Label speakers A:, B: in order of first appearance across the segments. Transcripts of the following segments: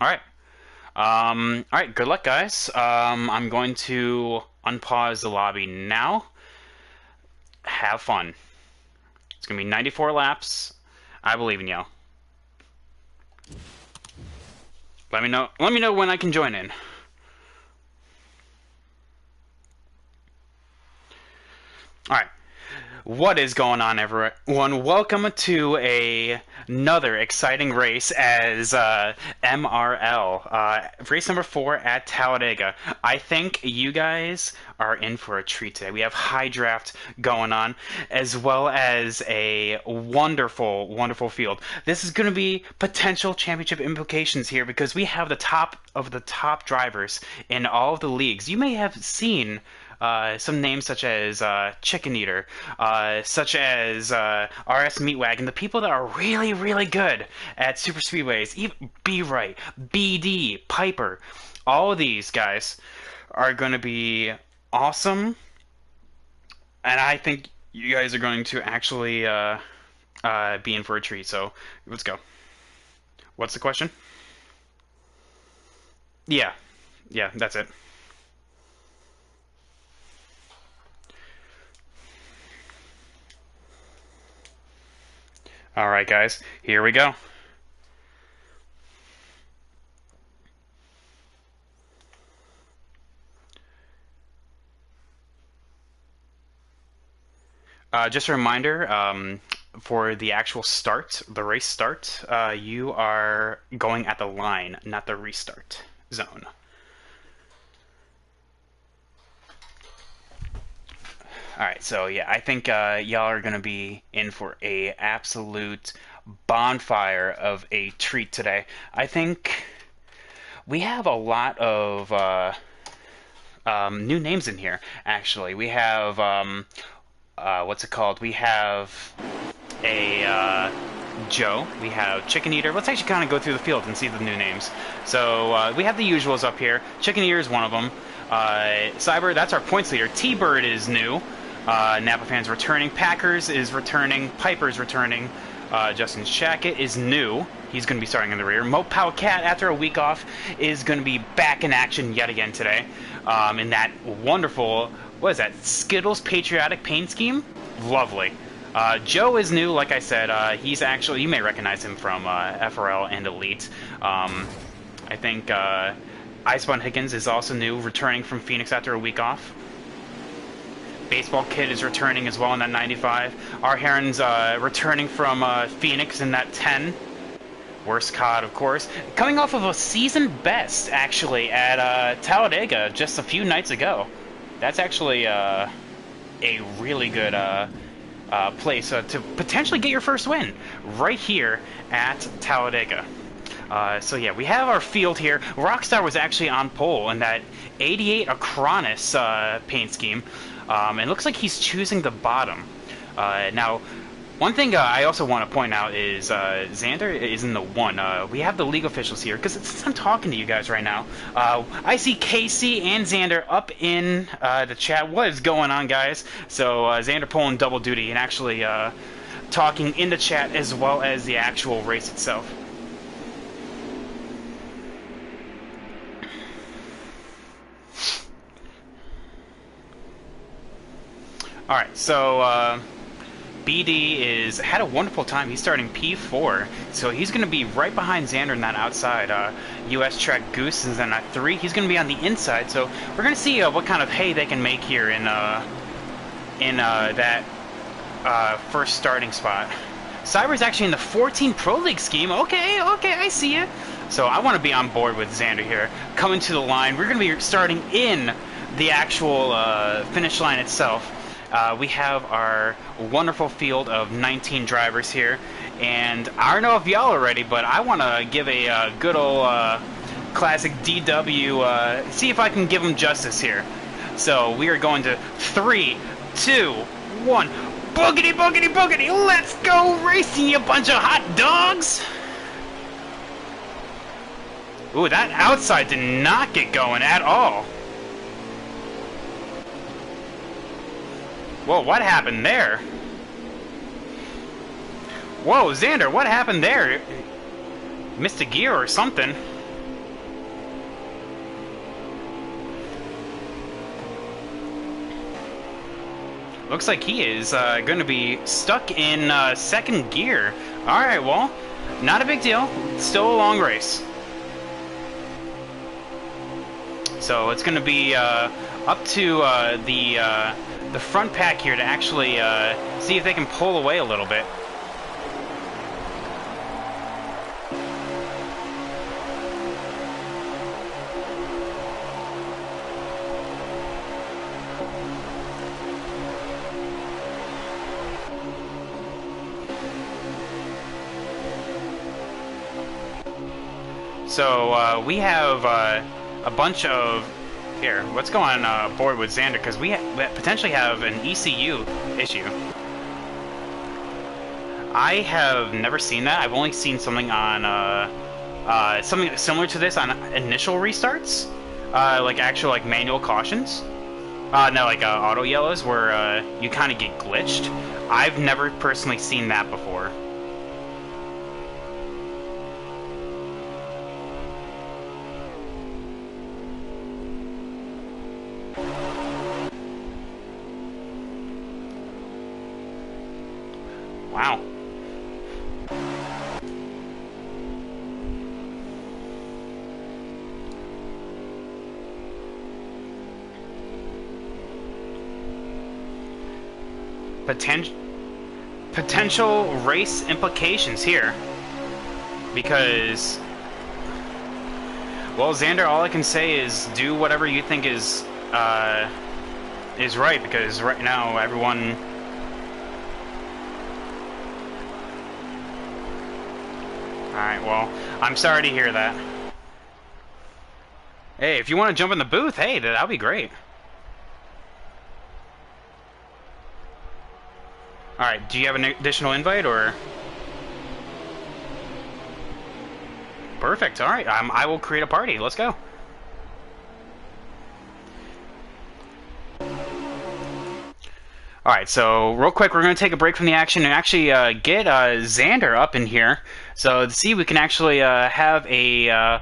A: All right. All right. Good luck, guys. I'm going to unpause the lobby now. Have fun. It's gonna be 94 laps. I believe in y'all. Let me know. Let me know when I can join in. All right. What is going on, everyone? Welcome to another exciting race as MRL, race number 4 at Talladega. I think you guys are in for a treat today. We have high draft going on, as well as a wonderful, wonderful field. This is going to be potential championship implications here because we have the top of the top drivers in all of the leagues. You may have seen some names such as Chicken Eater, such as RS Meatwagon, the people that are really, really good at super speedways, Be Right, BD, Piper, all of these guys are going to be awesome, and I think you guys are going to actually be in for a treat. So let's go. What's the question? Yeah, yeah, that's it. All right, guys, here we go. Just a reminder, for the actual start, the race start, you are going at the line, not the restart zone. All right, so yeah, I think y'all are gonna be in for a absolute bonfire of a treat today. I think we have a lot of new names in here. Actually, we have what's it called? We have a Joe. We have Chicken Eater. Let's actually kind of go through the field and see the new names. So we have the usuals up here. Chicken Eater is one of them. Cyber, that's our points leader. T-Bird is new. Napa Fans returning. Packers is returning. Piper's returning. Justin Shackett is new. He's going to be starting in the rear. Mopal Cat, after a week off, is going to be back in action yet again today. In that wonderful, what is that, Skittles Patriotic Paint Scheme? Lovely. Joe is new, like I said. He's actually, you may recognize him from FRL and Elite. I think Icebun Higgins is also new, returning from Phoenix after a week off. Baseball Kid is returning as well in that 95. R. Heron's returning from Phoenix in that 10. Worst COD, of course. Coming off of a season best, actually, at Talladega just a few nights ago. That's actually a really good place to potentially get your first win right here at Talladega. So yeah, we have our field here. Rockstar was actually on pole in that 88 Acronis paint scheme. It looks like he's choosing the bottom. Now, one thing I also want to point out is Xander is in the 1. We have the league officials here, because since I'm talking to you guys right now, I see Casey and Xander up in the chat. What is going on, guys? So Xander pulling double duty and actually talking in the chat as well as the actual race itself. Alright, so BD had a wonderful time. He's starting P4, so he's going to be right behind Xander in that outside. US Track Goose is in that 3. He's going to be on the inside, so we're going to see what kind of hay they can make here in that first starting spot. Cyber's actually in the 14 Pro League scheme. Okay, I see it. So I want to be on board with Xander here. Coming to the line, we're going to be starting in the actual finish line itself. We have our wonderful field of 19 drivers here, and I don't know if y'all are ready, but I want to give a good old classic DW, see if I can give them justice here. So we are going to 3, 2, 1, boogity, boogity, boogity, let's go racing, you bunch of hot dogs! Ooh, that outside did not get going at all. Whoa, what happened there? Whoa, Xander, what happened there? Missed a gear or something. Looks like he is going to be stuck in second gear. All right, well, not a big deal. Still a long race. So it's going to be up to the front pack here to actually see if they can pull away a little bit. So we have a bunch of... Here, let's go on board with Xander, because we potentially have an ECU issue. I have never seen that. I've only seen something on something similar to this on initial restarts, like actual like manual cautions. No, like auto yellows where you kind of get glitched. I've never personally seen that before. Wow. Potential race implications here. Because, well, Xander, all I can say is do whatever you think is right, because right now everyone... Alright, well, I'm sorry to hear that. Hey, if you want to jump in the booth, hey, that'll be great. Alright, do you have an additional invite, or...? Perfect, alright, I will create a party, let's go. Alright, so real quick, we're going to take a break from the action and actually get Xander up in here. So to see, we can actually have a...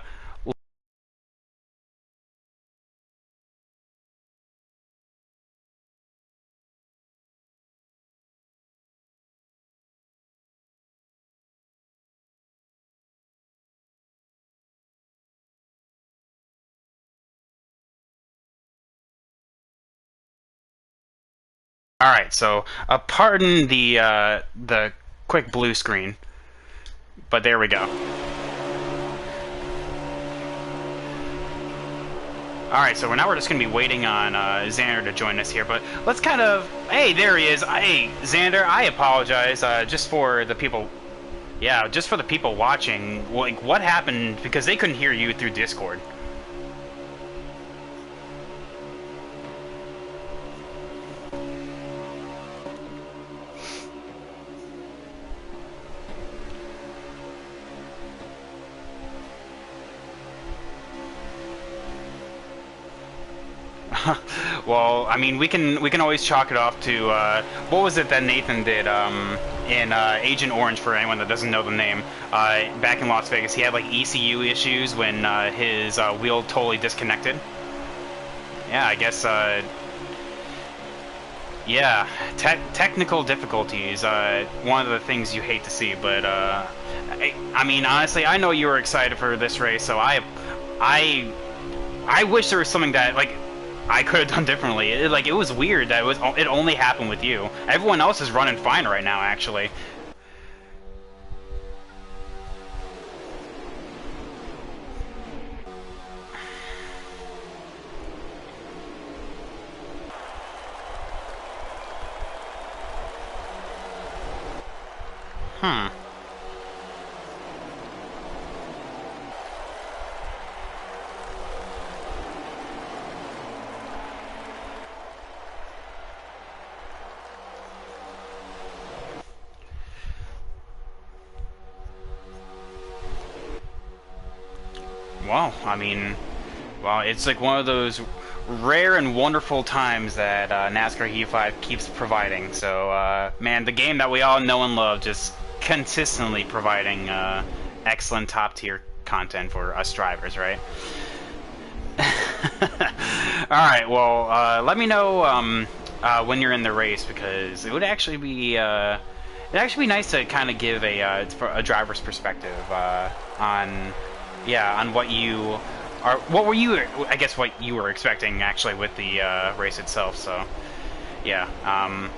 A: Alright, so pardon the quick blue screen, but there we go. Alright, so now we're just going to be waiting on Xander to join us here, but let's kind of... Hey, there he is! Hey, Xander, I apologize, just for the people... Yeah, just for the people watching, like, what happened, because they couldn't hear you through Discord. Well, I mean, we can always chalk it off to what was it that Nathan did in Agent Orange, for anyone that doesn't know the name, back in Las Vegas. He had like ECU issues when his wheel totally disconnected. Yeah, I guess. Yeah, technical difficulties. One of the things you hate to see, but I mean, honestly, I know you were excited for this race, so I wish there was something that like I could have done differently. It was weird that it only happened with you. Everyone else is running fine right now, actually. Hmm. Well, I mean, well, it's like one of those rare and wonderful times that NASCAR Heat 5 keeps providing. So, man, the game that we all know and love, just consistently providing excellent top-tier content for us drivers, right? Alright, well, let me know when you're in the race, because it would actually be it'd actually be nice to kind of give a driver's perspective on on what you are, what were you, I guess what you were expecting actually with the race itself. So yeah.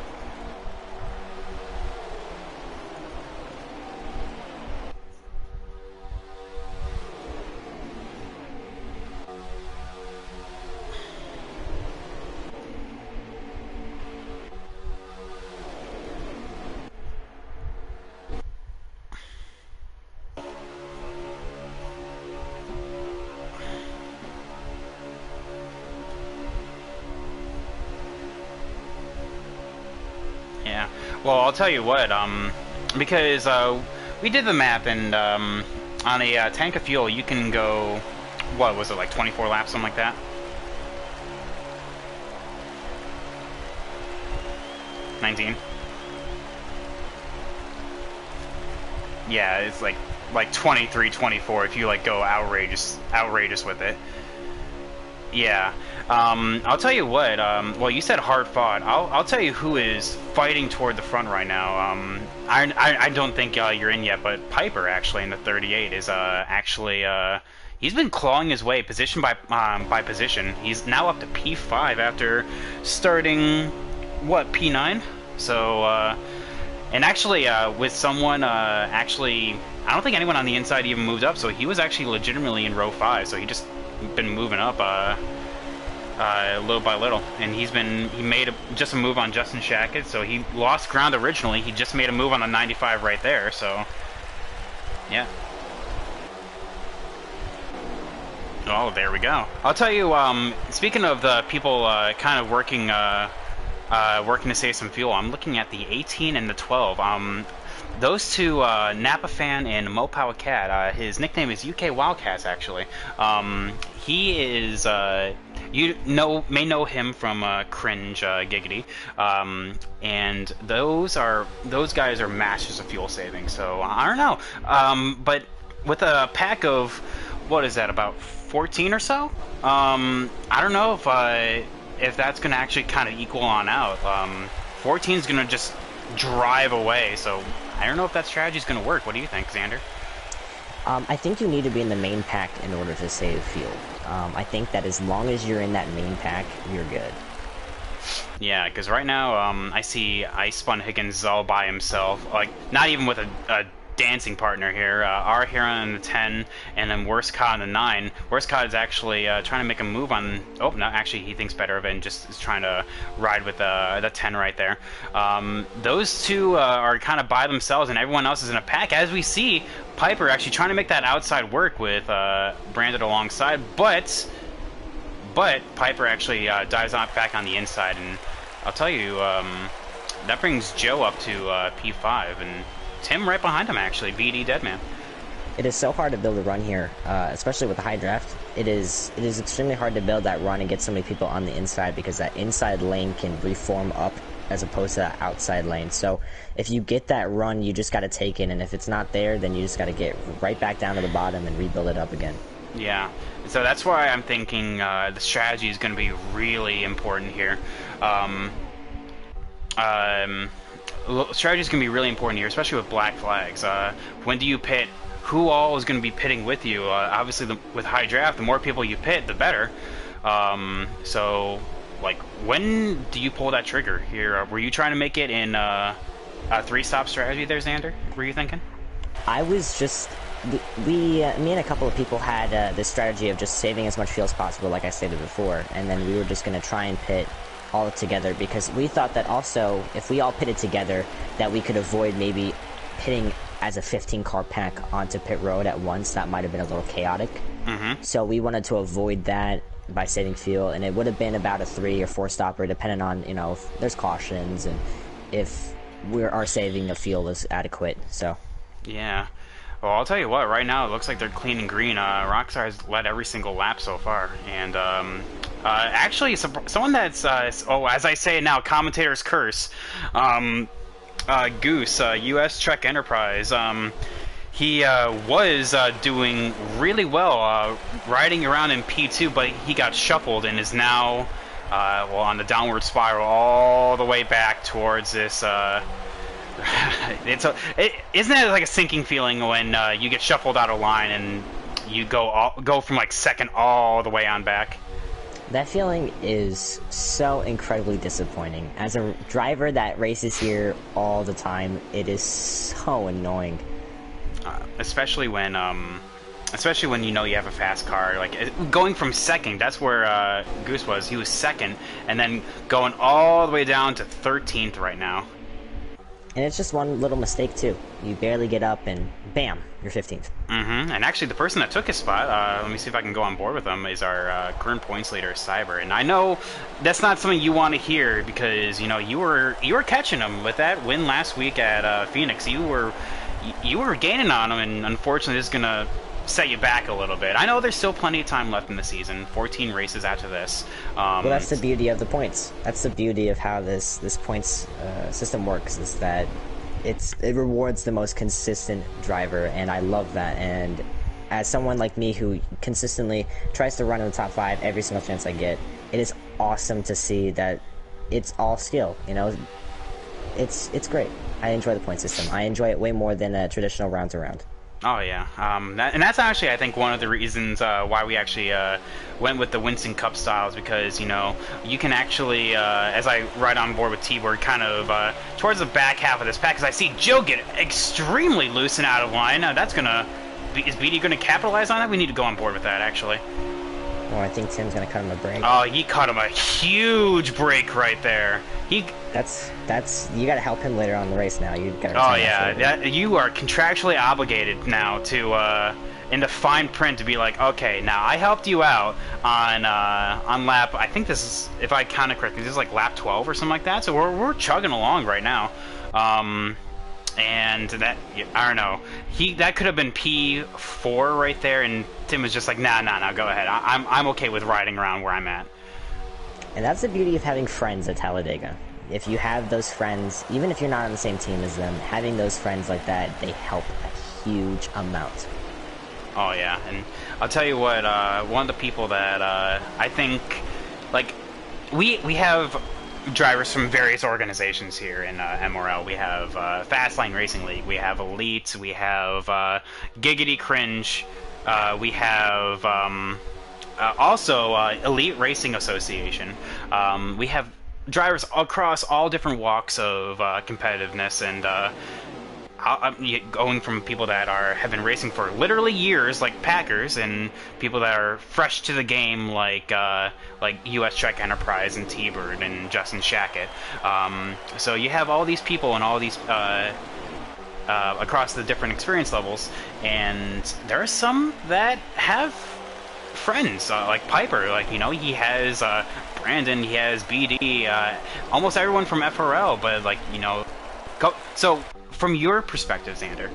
A: Yeah. Well, I'll tell you what, because we did the map, and on a tank of fuel, you can go, what was it, like 24 laps, something like that? 19? Yeah, it's like 23, 24 if you like go outrageous with it. Yeah. I'll tell you what. Well, you said hard fought. I'll tell you who is fighting toward the front right now. I don't think you're in yet, but Piper actually in the 38 is actually he's been clawing his way position by position. He's now up to P5 after starting what, P9. So and actually with someone actually, I don't think anyone on the inside even moved up. So he was actually legitimately in row 5. So he just been moving up little by little, and he made just a move on Justin Shackett, so he lost ground originally. He just made a move on the 95 right there, so yeah. Oh, there we go. I'll tell you, speaking of the people kind of working to save some fuel, I'm looking at the 18 and the 12. Those two, Napa Fan and Mopowa Cat, his nickname is UK Wildcats, actually. He is, you may know him from Cringe Giggity, and those guys are masters of fuel saving. So I don't know, but with a pack of, what is that, about 14 or so? I don't know if that's gonna actually kind of equal on out. 14 is gonna just drive away, so I don't know if that strategy is going to work. What do you think, Xander?
B: I think you need to be in the main pack in order to save fuel. I think that as long as you're in that main pack, you're good.
A: Yeah, because right now I see Ice Spun Higgins all by himself, like not even with a dancing partner here. Our hero in the 10, and then Worst Cod in the 9. Worst Cod is actually trying to make a move on. Oh no, actually he thinks better of it and just is trying to ride with the 10 right there. Those two are kind of by themselves, and everyone else is in a pack. As we see, Piper actually trying to make that outside work with Brandon alongside, but Piper actually dives off back on the inside, and I'll tell you, that brings Joe up to P5, and Tim right behind him, actually, BD Deadman.
B: It is so hard to build a run here, especially with the high draft. It is extremely hard to build that run and get so many people on the inside, because that inside lane can reform up as opposed to that outside lane. So if you get that run, you just got to take it, and if it's not there, then you just got to get right back down to the bottom and rebuild it up again.
A: Yeah, so that's why I'm thinking the strategy is going to be really important here. Strategy is going to be really important here, especially with black flags. When do you pit? Who all is going to be pitting with you? Obviously, with high draft, the more people you pit, the better. So, like, when do you pull that trigger here? Were you trying to make it in a 3-stop strategy there, Xander? Were you thinking?
B: I was just... me and a couple of people had this strategy of just saving as much fuel as possible, like I stated before, and then we were just going to try and pit all together, because we thought that also, if we all pitted together, that we could avoid maybe pitting as a 15-car pack onto pit road at once. That might have been a little chaotic. So we wanted to avoid that by saving fuel, and it would have been about a 3 or 4 stopper, depending on, you know, if there's cautions and if our saving of fuel is adequate. So
A: yeah. Well, I'll tell you what, right now it looks like they're clean and green. Rockstar has led every single lap so far. And actually, someone that's, as I say now, commentator's curse, Goose, US Trek Enterprise, he was doing really well riding around in P2, but he got shuffled and is now well, on the downward spiral all the way back towards this. Isn't it like a sinking feeling when you get shuffled out of line and you go from like second all the way on back?
B: That feeling is so incredibly disappointing. As a driver that races here all the time, it is so annoying.
A: Especially when you know you have a fast car. Like going from second, that's where Goose was. He was second, and then going all the way down to 13th right now.
B: And it's just one little mistake too. You barely get up and bam, you're 15th.
A: And actually, the person that took his spot, let me see if I can go on board with him, is our current points leader, Cyber. And I know that's not something you want to hear because you know you were catching him with that win last week at Phoenix. You were gaining on him, and unfortunately, this is gonna set you back a little bit. I know there's still plenty of time left in the season, 14 races after this.
B: Well, that's the beauty of the points. That's the beauty of how this points system works, is that it rewards the most consistent driver, and I love that. And as someone like me who consistently tries to run in the top 5 every single chance I get, it is awesome to see that it's all skill. You know, it's great. I enjoy the point system. I enjoy it way more than a traditional round to round.
A: Oh yeah, and that's actually I think one of the reasons why we actually went with the Winston Cup styles, because you know you can actually, as I ride on board with T-Bird, kind of towards the back half of this pack, because I see Joe get extremely loose and out of line. Is BD gonna capitalize on that? We need to go on board with that actually.
B: Oh, I think Tim's gonna cut him a break.
A: Oh, he cut him a huge break right there.
B: That's you gotta help him later on in the race now. You gotta.
A: Oh yeah, you are contractually obligated now to in the fine print to be like, okay, now I helped you out on lap. I think this is, if I count it correctly, this is like lap 12 or something like that. So we're chugging along right now. And that, I don't know, that could have been P4 right there, and Tim was just like, nah, go ahead. I'm okay with riding around where I'm at.
B: And that's the beauty of having friends at Talladega. If you have those friends, even if you're not on the same team as them, having those friends like that, they help a huge amount.
A: Oh yeah, and I'll tell you what, one of the people that I think, like, we have drivers from various organizations here in MRL. We have Fastlane Racing League, we have Elite, we have Giggity Cringe, we have also Elite Racing Association. We have drivers across all different walks of competitiveness, and going from people that have been racing for literally years, like Packers, and people that are fresh to the game, like US Trek Enterprise and T-Bird and Justin Shackett. So you have all these people and all these across the different experience levels, and there are some that have friends, like Piper. Like, you know, he has Brandon, he has BD, almost everyone from FRL, but like, you know, so from your perspective, Xander,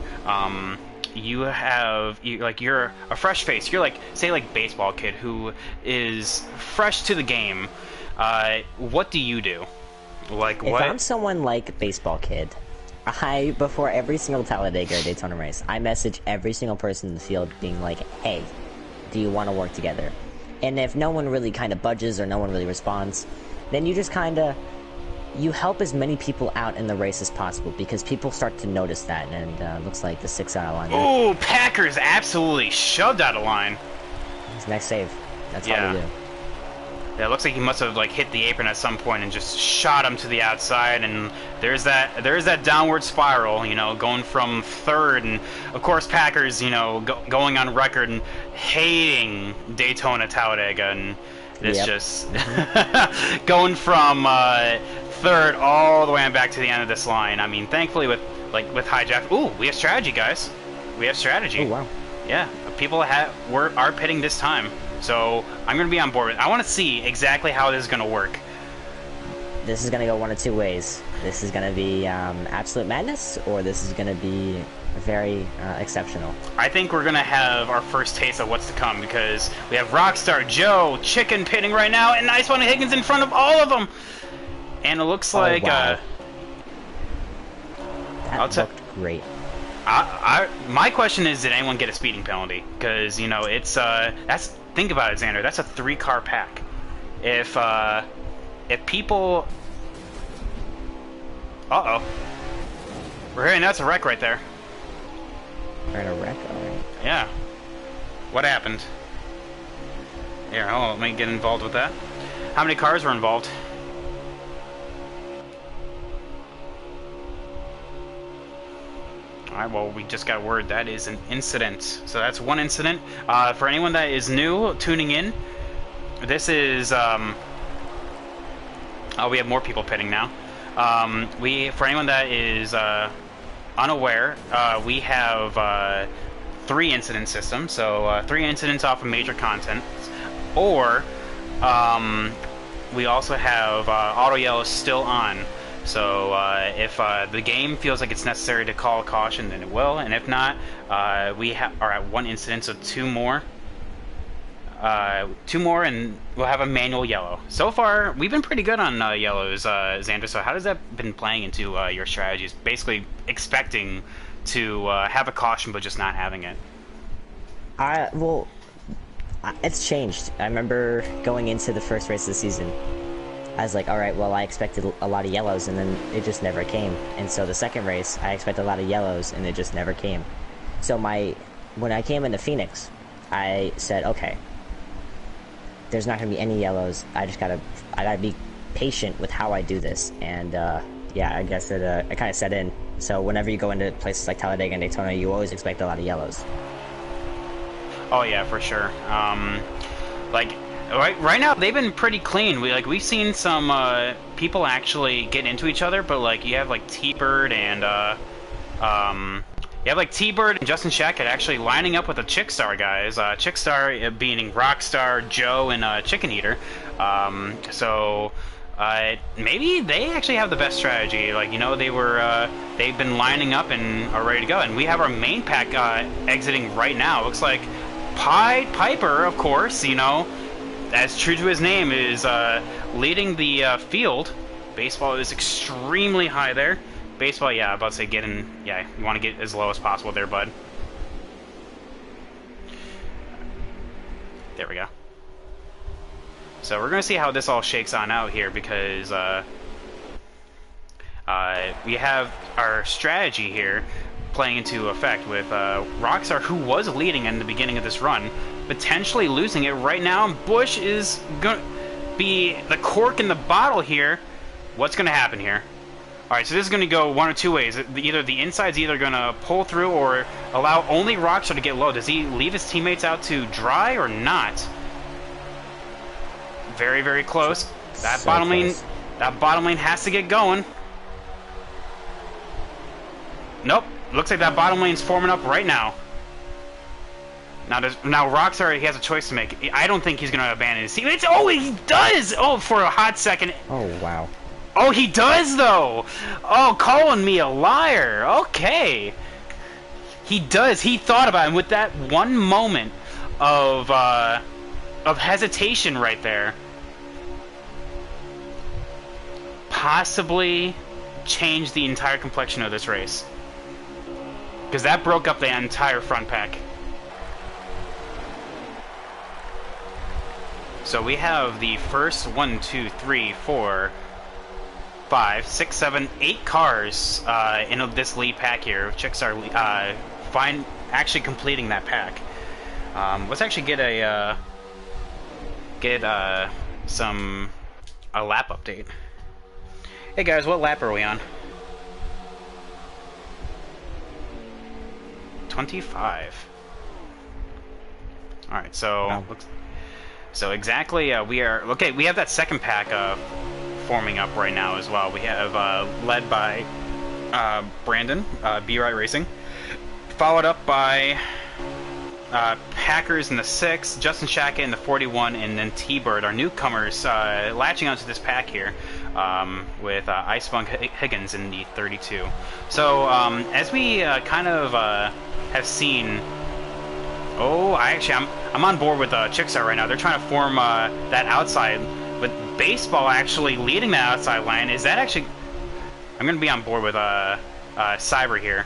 A: you're a fresh face. You're like, say, like baseball kid who is fresh to the game. What do you do? Like,
B: if I'm someone like baseball kid, before every single Talladega or Daytona race, I message every single person in the field being like, hey, do you want to work together? And if no one really kind of budges or no one really responds, then you just kind of, you help as many people out in the race as possible, because people start to notice that, and looks like the 6 out of line.
A: Oh, Packers absolutely shoved out of line.
B: His next save. That's all we do.
A: Yeah, it looks like he must have like hit the apron at some point and just shot him to the outside, and there's that downward spiral, you know, going from third, and of course Packers, you know, going on record and hating Daytona Talladega, and it's just going from third all the way on back to the end of this line. I mean, thankfully with hijack, ooh, we have strategy, guys. We have strategy.
B: Oh wow.
A: Yeah, people are pitting this time. So I'm going to be on board with it. I want to see exactly how this is going to work.
B: This is going to go one of two ways. This is going to be absolute madness, or this is going to be very exceptional.
A: I think we're going to have our first taste of what's to come, because we have Rockstar, Joe, Chicken pitting right now, and Nice One Higgins in front of all of them. And it looks like...
B: wow. That looked great.
A: My question is, did anyone get a speeding penalty? Because, you know, it's... think about it, Xander. That's a 3-car pack. If if people... Uh-oh. We're hearing that's a wreck right there.
B: We're in a wreck? Alright.
A: Yeah. What happened? Here, hold on, let me get involved with that. How many cars were involved? Alright, well, we just got word that is an incident. So that's one incident. For anyone that is new, tuning in, this is... Oh, we have more people pitting now. For anyone that is unaware, we have 3 incident systems. So 3 incidents off of major content. Or we also have auto yellow still on. So if the game feels like it's necessary to call a caution, then it will. And if not, we are at 1 incident, so 2 more. 2 more, and we'll have a manual yellow. So far, we've been pretty good on yellows, Xander. So how has that been playing into your strategies? Basically expecting to have a caution, but just not having it.
B: Well, it's changed. I remember going into the first race of the season, I was like, alright, well, I expected a lot of yellows, and then it just never came. And so the second race, I expected a lot of yellows, and it just never came. So when I came into Phoenix, I said, okay, there's not going to be any yellows. I gotta be patient with how I do this. And, yeah, I guess it kind of set in. So whenever you go into places like Talladega and Daytona, you always expect a lot of yellows.
A: Oh yeah, for sure. Like right now they've been pretty clean. We've seen some people actually get into each other, but like you have like T-Bird and T-Bird and Justin Shackett actually lining up with the Chickstar guys. Chickstar being Rockstar, Joe, and Chicken Eater. So maybe they actually have the best strategy. Like, you know, they've been lining up and are ready to go. And we have our main pack exiting right now. Looks like Pied Piper, of course, you know, as true to his name, is leading the field. Baseball is extremely high there. Baseball, yeah, I'm about to say yeah, you want to get as low as possible there, bud. There we go. So we're going to see how this all shakes on out here, because we have our strategy here playing into effect with Rockstar, who was leading in the beginning of this run, potentially losing it right now. Busch is going to be the cork in the bottle here. What's going to happen here? Alright, so this is going to go one or two ways. Either the inside's either going to pull through or allow only Rockstar to get low. Does he leave his teammates out to dry or not? Very, very close. That
B: So
A: bottom lane,
B: close.
A: that bottom lane has to get going. Nope. Looks like that bottom lane's forming up right now. Now Rockstar, he has a choice to make. I don't think he's going to abandon his team. Oh, he does! Oh, for a hot second.
B: Oh, wow.
A: Oh, he does, though! Oh, calling me a liar. Okay. He does. He thought about it. And with that one moment of hesitation right there, possibly changed the entire complexion of this race. Because that broke up the entire front pack. So we have the first 1, 2, 3, 4, 5, 6, 7, 8 cars in this lead pack here. Chicks are actually completing that pack. Let's actually get a lap update. Hey guys, what lap are we on? 25. All right, so
B: Wow.
A: so exactly we are okay. We have that second pack forming up right now as well. We have led by Brandon, B-Right Racing, followed up by Packers in the 6, Justin Shackett in the 41, and then T-Bird, our newcomers, latching onto this pack here with Icebunk Higgins in the 32. So as we kind of have seen, I'm on board with Chickstar right now. They're trying to form that outside, with Baseball actually leading that outside line. Is that actually? I'm going to be on board with Cyber here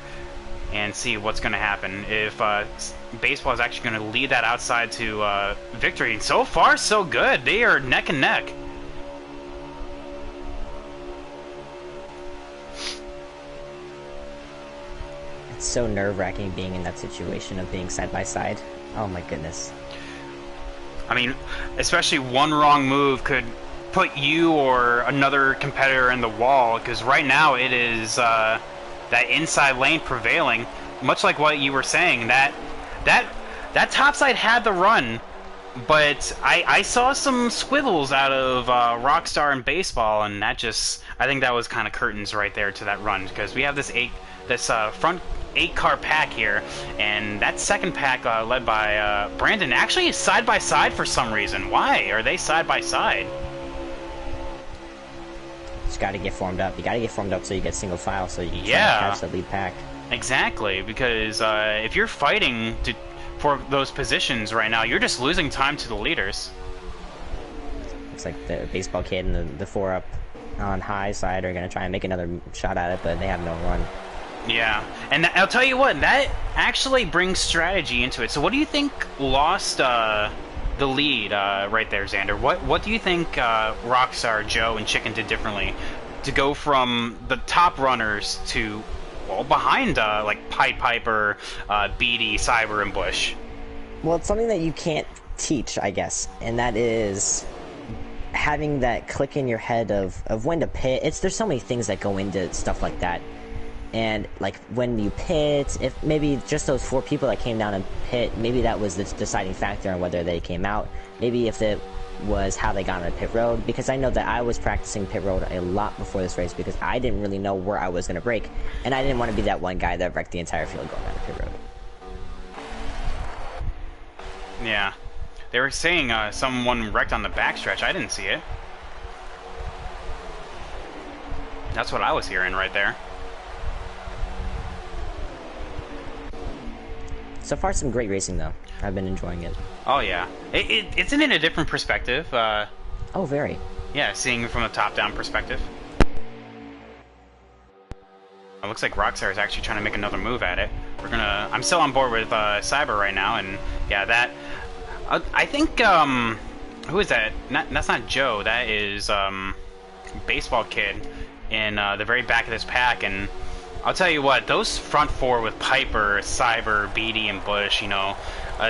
A: and see what's going to happen if Baseball is actually going to lead that outside to victory. So far, so good. They are neck and neck.
B: so nerve-wracking being in that situation of being side by side. Oh my goodness.
A: I mean, especially one wrong move could put you or another competitor in the wall, because right now it is that inside lane prevailing, much like what you were saying. That topside had the run, but I saw some squibbles out of Rockstar and baseball, and that just, I think that was kind of curtains right there to that run, because we have this front 8-car pack here, and that second pack led by Brandon actually is side by side for some reason. Why are they side by side?
B: Just got to get formed up. You got to get formed up so you get single file, so you can try and catch the lead pack.
A: Exactly, because if you're fighting for those positions right now, you're just losing time to the leaders.
B: Looks like the baseball kid and the 4-up on high side are going to try and make another shot at it, but they have no run.
A: Yeah, and I'll tell you what, that actually brings strategy into it. So what do you think lost the lead right there, Xander? What do you think Rockstar, Joe, and Chicken did differently to go from the top runners to, well, behind like Piper, Beatty, Cyber, and Bush?
B: Well, it's something that you can't teach, I guess, and that is having that click in your head of when to pit. There's so many things that go into stuff like that. And, like, when you pit, if maybe just those 4 people that came down and pit, maybe that was the deciding factor on whether they came out. Maybe if it was how they got on the pit road, because I know that I was practicing pit road a lot before this race because I didn't really know where I was going to brake, and I didn't want to be that one guy that wrecked the entire field going down the pit road.
A: Yeah. They were saying someone wrecked on the backstretch. I didn't see it. That's what I was hearing right there.
B: So far, some great racing, though. I've been enjoying it.
A: Oh, yeah. It's in a different perspective.
B: Oh, very.
A: Yeah, seeing from a top-down perspective. It looks like Rockstar is actually trying to make another move at it. I'm still on board with Cyber right now, and yeah, that... I think, who is that? That's not Joe. That is, Baseball Kid in the very back of this pack, and I'll tell you what, those front 4 with Piper, Cyber, Beatty, and Bush, you know,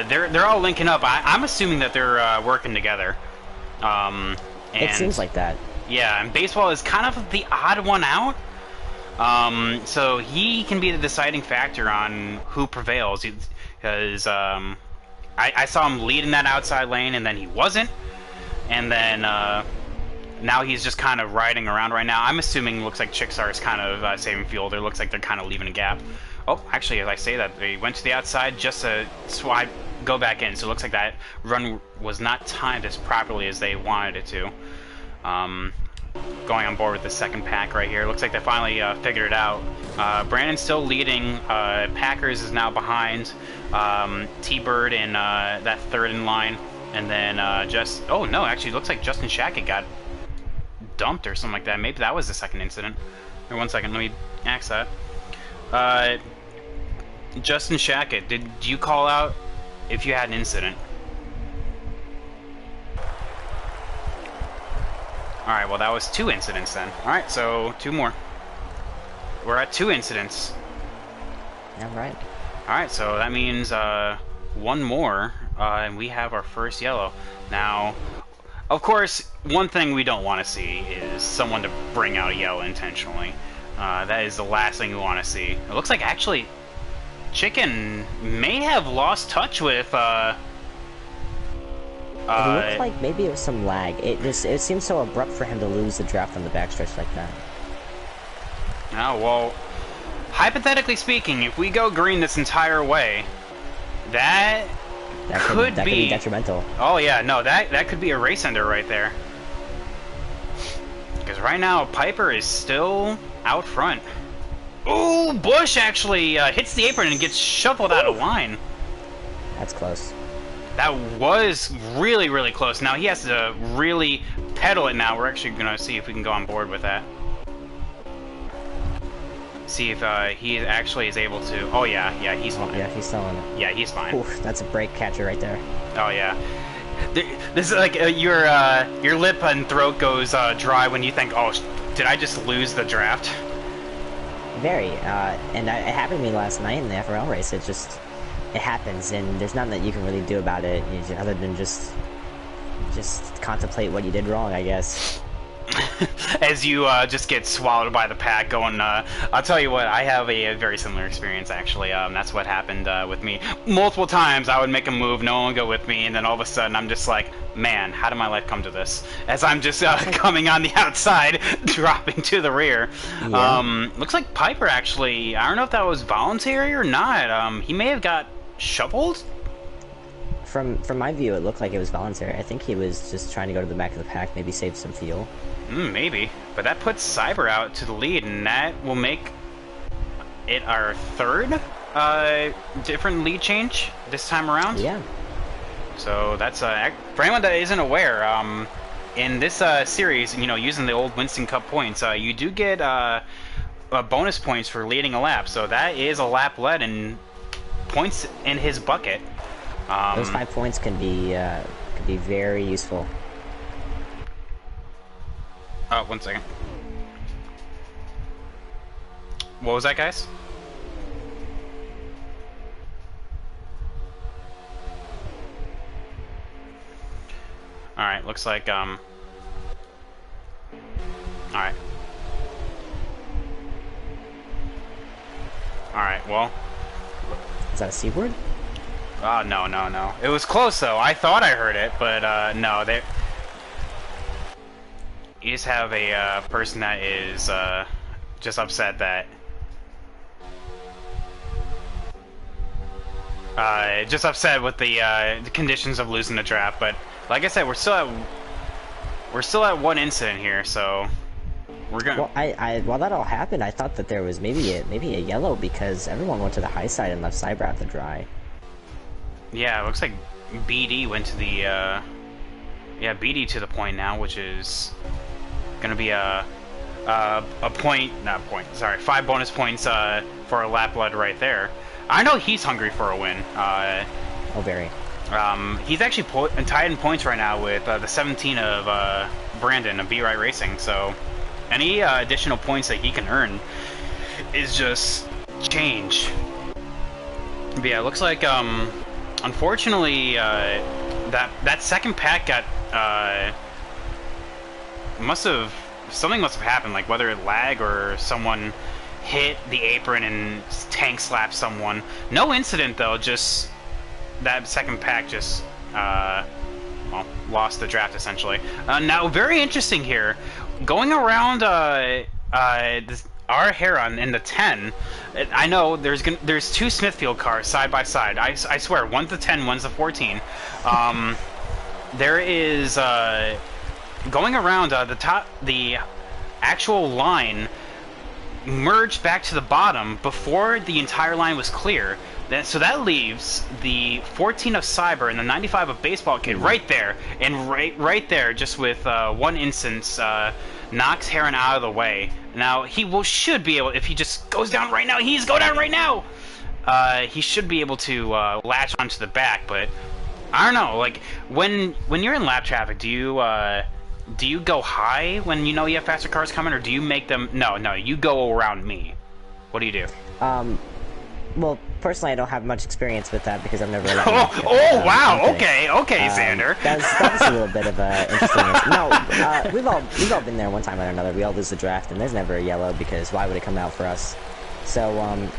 A: they're all linking up. I'm assuming that they're working together. And,
B: it seems like that. Yeah,
A: and Baseball is kind of the odd one out. So he can be the deciding factor on who prevails, because I saw him lead in that outside lane, and then he wasn't, and then now he's just kind of riding around right now. I'm assuming, looks like Chickstar is kind of saving fuel. It looks like they're kind of leaving a gap. Oh, actually, as I say that, they went to the outside just to swipe, go back in. So it looks like that run was not timed as properly as they wanted it to. Going on board with the second pack right here. Looks like they finally figured it out. Brandon's still leading. Packers is now behind. T-Bird in that third in line. And then oh no, actually looks like Justin Shackett got dumped or something like that. Maybe that was the second incident. Here, 1 second, let me ask that. Justin Shackett, did you call out if you had an incident? Alright, well that was 2 incidents then. Alright, so 2 more. We're at 2 incidents.
B: Alright.
A: Alright, so that means 1 more, and we have our first yellow. Now, of course, one thing we don't want to see is someone to bring out a yellow intentionally. That is the last thing we want to see. It looks like actually Chicken may have lost touch with
B: it looked like maybe it was some lag. It seemed so abrupt for him to lose the draft on the backstretch like that.
A: Oh, well, hypothetically speaking, if we go green this entire way, that could be
B: detrimental.
A: Oh yeah, no, that could be a race ender right there. Because right now, Piper is still out front. Ooh, Bush actually hits the apron and gets shuffled out of line.
B: That's close.
A: That was really, really close. Now he has to really pedal it now. We're actually going to see if we can go on board with that. See if he actually is able to... Oh, yeah, he's fine.
B: Yeah, he's selling it.
A: Yeah, he's fine.
B: Oof, that's a brake catcher right there.
A: Oh, yeah. This is like your lip and throat goes dry when you think, oh, did I just lose the draft?
B: Very. And it happened to me last night in the FRL race. It happens, and there's nothing that you can really do about it, other than just contemplate what you did wrong, I guess.
A: As you just get swallowed by the pack going, I'll tell you what, I have a very similar experience, actually. That's what happened with me. Multiple times I would make a move, no one would go with me, and then all of a sudden I'm just like, man, how did my life come to this? As I'm just coming on the outside, dropping to the rear.
B: Yeah.
A: Looks like Piper, actually, I don't know if that was voluntary or not. He may have got shoveled?
B: From my view, it looked like it was voluntary. I think he was just trying to go to the back of the pack, maybe save some fuel.
A: Maybe. But that puts Cyber out to the lead, and that will make it our third different lead change this time around.
B: Yeah.
A: So that's, for anyone that isn't aware, in this series, you know, using the old Winston Cup points, you do get bonus points for leading a lap. So that is a lap led and points in his bucket.
B: Those 5 points can be very useful.
A: Oh, 1 second. What was that, guys? Alright, looks like, Alright. Alright, well...
B: Is that a C word?
A: No, no, no. It was close, though. I thought I heard it, but, no, they... You just have a, person that is, just upset that... just upset with the conditions of losing the draft, but, like I said, we're still at 1 incident here, so... We're gonna...
B: Well, while that all happened, I thought that there was maybe a yellow because everyone went to the high side and left Cyber out to dry.
A: Yeah, it looks like BD went to the, yeah, BD to the point now, which is gonna be a point, not point, sorry, 5 bonus points, for a lap lead right there. I know he's hungry for a win.
B: Oh, very.
A: He's actually tied in points right now with, the 17 of, Brandon of B-Right Racing, so any, additional points that he can earn is just change. But yeah, it looks like, unfortunately, that second pack got, something must have happened, like whether it lag or someone hit the apron and tank slapped someone. No incident though, just that second pack just, well, lost the draft essentially. Now, very interesting here, going around, our Heron in the 10, I know there's 2 Smithfield cars side by side. I swear, one's the 10, one's the 14. There is going around the actual line merged back to the bottom before the entire line was clear. So that leaves the 14 of Cyber and the 95 of Baseball Kid right there, and right there, just with 1 instance, knocks Heron out of the way. Now he should be able, if he just goes down right now, he's going down right now. He should be able to latch onto the back, but I don't know. Like when you're in lap traffic, do you go high when you know you have faster cars coming, or do you make them? No, you go around me. What do you do?
B: Well, personally, I don't have much experience with that because I've never.
A: Wow. Okay, Xander.
B: That's a little bit of a interesting. No, we've all been there one time or another. We all lose the draft, and there's never a yellow because why would it come out for us? So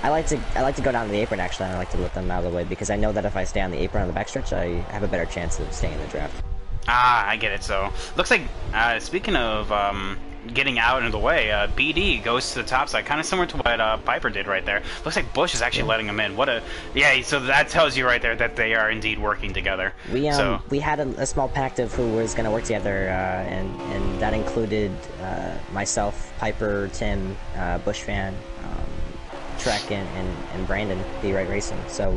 B: I like to go down to the apron actually, and I like to let them out of the way because I know that if I stay on the apron on the backstretch, I have a better chance of staying in the draft.
A: Ah, I get it. So looks like speaking of getting out of the way, BD goes to the top side, kind of similar to what Piper did right there. Looks like Bush is actually letting him in. So that tells you right there that they are indeed working together.
B: We had a small pact of who was going to work together, and that included myself, Piper, Tim, Bush fan, Trek, and Brandon, B-Right Racing. So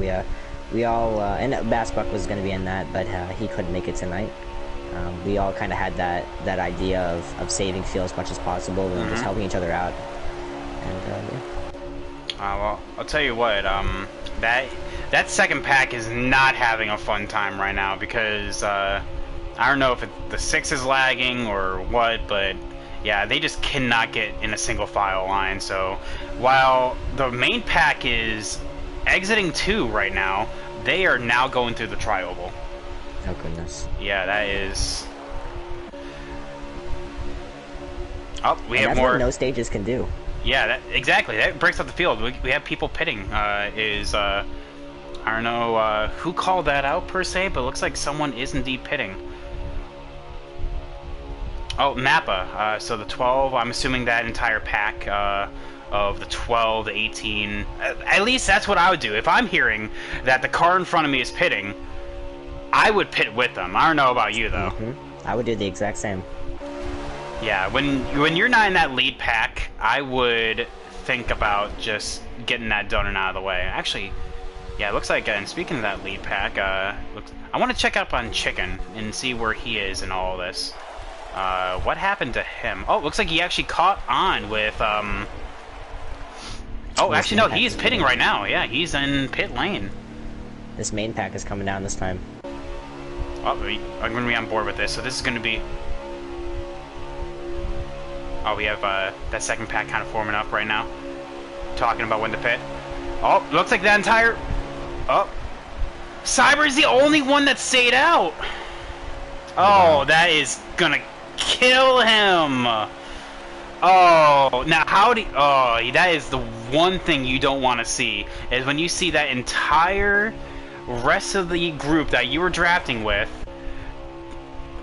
B: we all and Bassbuck was going to be in that, but he couldn't make it tonight. We all kind of had that idea of saving fuel as much as possible and just helping each other out. And yeah.
A: Well, I'll tell you what. That second pack is not having a fun time right now because I don't know if the 6 is lagging or what, but Yeah, they just cannot get in a single file line. So while the main pack is exiting 2 right now, they are now going through the trioval.
B: Oh goodness.
A: Yeah, that is. Oh, we
B: And
A: have
B: that's
A: more.
B: what no stages can do.
A: Yeah, exactly. That breaks up the field. We have people pitting. I don't know who called that out per se, but it looks like someone is indeed pitting. Oh, Mappa. So the 12, I'm assuming that entire pack of the 12, the 18. At least that's what I would do. If I'm hearing that the car in front of me is pitting, I would pit with them. I don't know about you, though.
B: I would do the exact same.
A: Yeah, when you're not in that lead pack, I would think about just getting that done and out of the way. Actually, yeah, it looks like, and speaking of that lead pack, I want to check up on Chicken and see where he is in all this. What happened to him? Oh, looks like he actually caught on with, Oh, actually, no, he is pitting right now. Yeah, he's in pit lane.
B: This main pack is coming down this time.
A: Oh, I'm going to be on board with this, so this is going to be... Oh, we have that second pack kind of forming up right now. Talking about when to pit. Oh, looks like that entire... Oh. Cyber is the only one that stayed out. Oh, that is going to kill him. Oh, now how do... Oh, that is the one thing you don't want to see. Is when you see that entire rest of the group that you were drafting with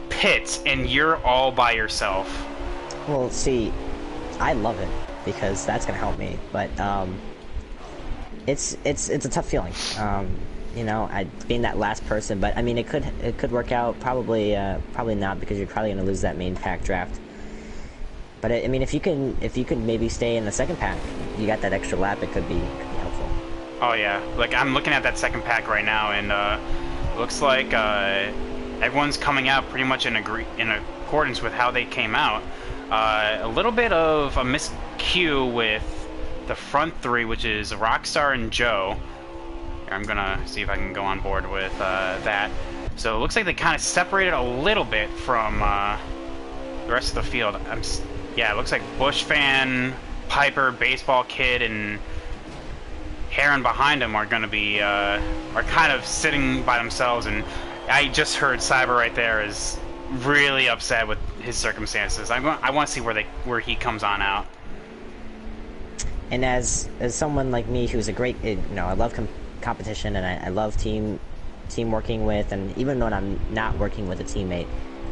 A: pit and you're all by yourself.
B: Well, see, I love it because that's gonna help me. But it's a tough feeling. You know, being that last person. But I mean, it could work out. Probably not, because you're probably gonna lose that main pack draft. But I mean, if you can maybe stay in the second pack, you got that extra lap. It could be helpful.
A: Oh yeah, like I'm looking at that second pack right now, and looks like everyone's coming out pretty much in accordance with how they came out. A little bit of a miscue with the front 3, which is Rockstar and Joe. I'm gonna see if I can go on board with that. So it looks like they kind of separated a little bit from the rest of the field. Yeah, it looks like Bush Fan, Piper, Baseball Kid, and Heron behind him are going to be are kind of sitting by themselves. And I just heard Cyber right there is really upset with his circumstances. I want to see where he comes on out.
B: And as someone like me who's a great, I love competition, and I love team working with, and even when I'm not working with a teammate,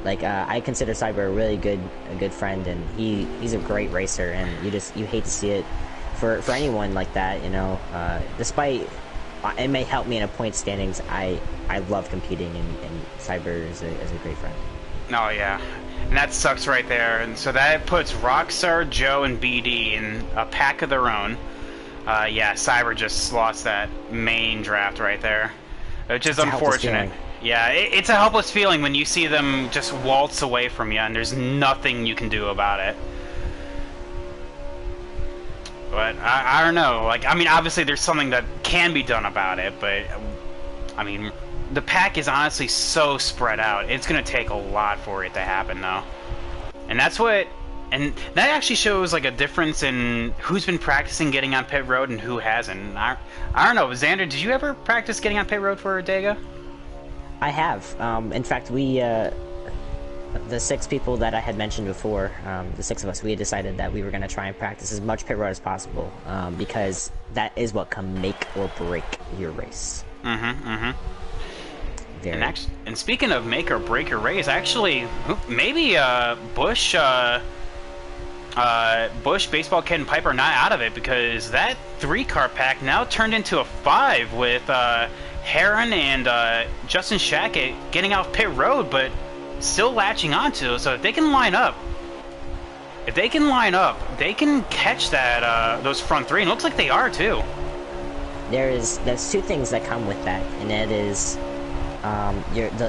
B: like I consider Cyber a really good friend, and he's a great racer, and you hate to see it for anyone like that, you know. Despite it may help me in a point standings, I love competing, and Cyber is a great friend.
A: Oh yeah, and that sucks right there. And so that puts Rockstar, Joe, and BD in a pack of their own. Yeah, Cyber just lost that main draft right there, which is unfortunate. Yeah, it's a helpless feeling when you see them just waltz away from you and there's nothing you can do about it. But I don't know. Like, I mean, obviously there's something that can be done about it, but I mean, the pack is honestly so spread out. It's going to take a lot for it to happen, though. And that actually shows like a difference in who's been practicing getting on pit road and who hasn't. I don't know, Xander, did you ever practice getting on pit road for Talladega?
B: I have. In fact, the 6 people that I had mentioned before, the 6 of us, we had decided that we were going to try and practice as much pit road as possible, because that is what can make or break your race.
A: And speaking of make or break your race, actually, maybe Bush, Baseball Kid, and Piper are not out of it, because that 3-car pack now turned into a 5 with Heron and Justin Shackett getting off pit road, but still latching onto. So if they can line up, they can catch that those front 3, and it looks like they are too.
B: There's 2 things that come with that, and that is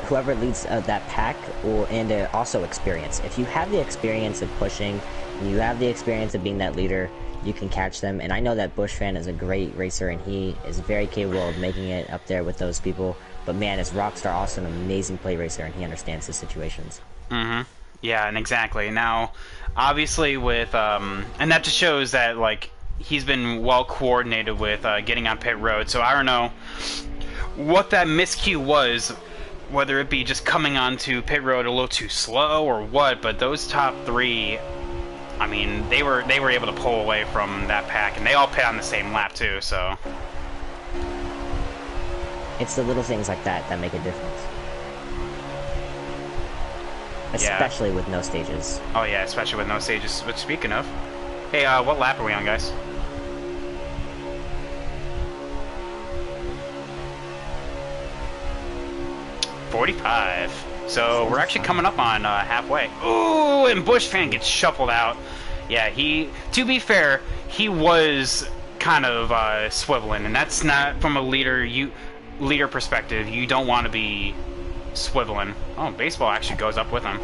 B: whoever leads that pack, and also experience. If you have the experience of pushing, and you have the experience of being that leader, you can catch them. And I know that Bush Fan is a great racer, and he is very capable of making it up there with those people. But man, is Rockstar also an amazing play racer, and he understands the situations.
A: Yeah, and exactly. Now, obviously, with and that just shows that like he's been well coordinated with getting on pit road. So I don't know what that miscue was, whether it be just coming onto pit road a little too slow or what. But those top three, I mean, they were able to pull away from that pack, and they all pit on the same lap too. So
B: It's the little things like that that make a difference.
A: yeah.
B: Especially with no stages.
A: Oh yeah, especially with no stages. But speaking of, hey, what lap are we on, guys? .45. So we're actually coming up on halfway. Ooh, and Bush fan gets shuffled out. Yeah, to be fair, he was kind of swiveling, and that's not from a leader perspective. You don't want to be swiveling. Oh, baseball actually goes up with him.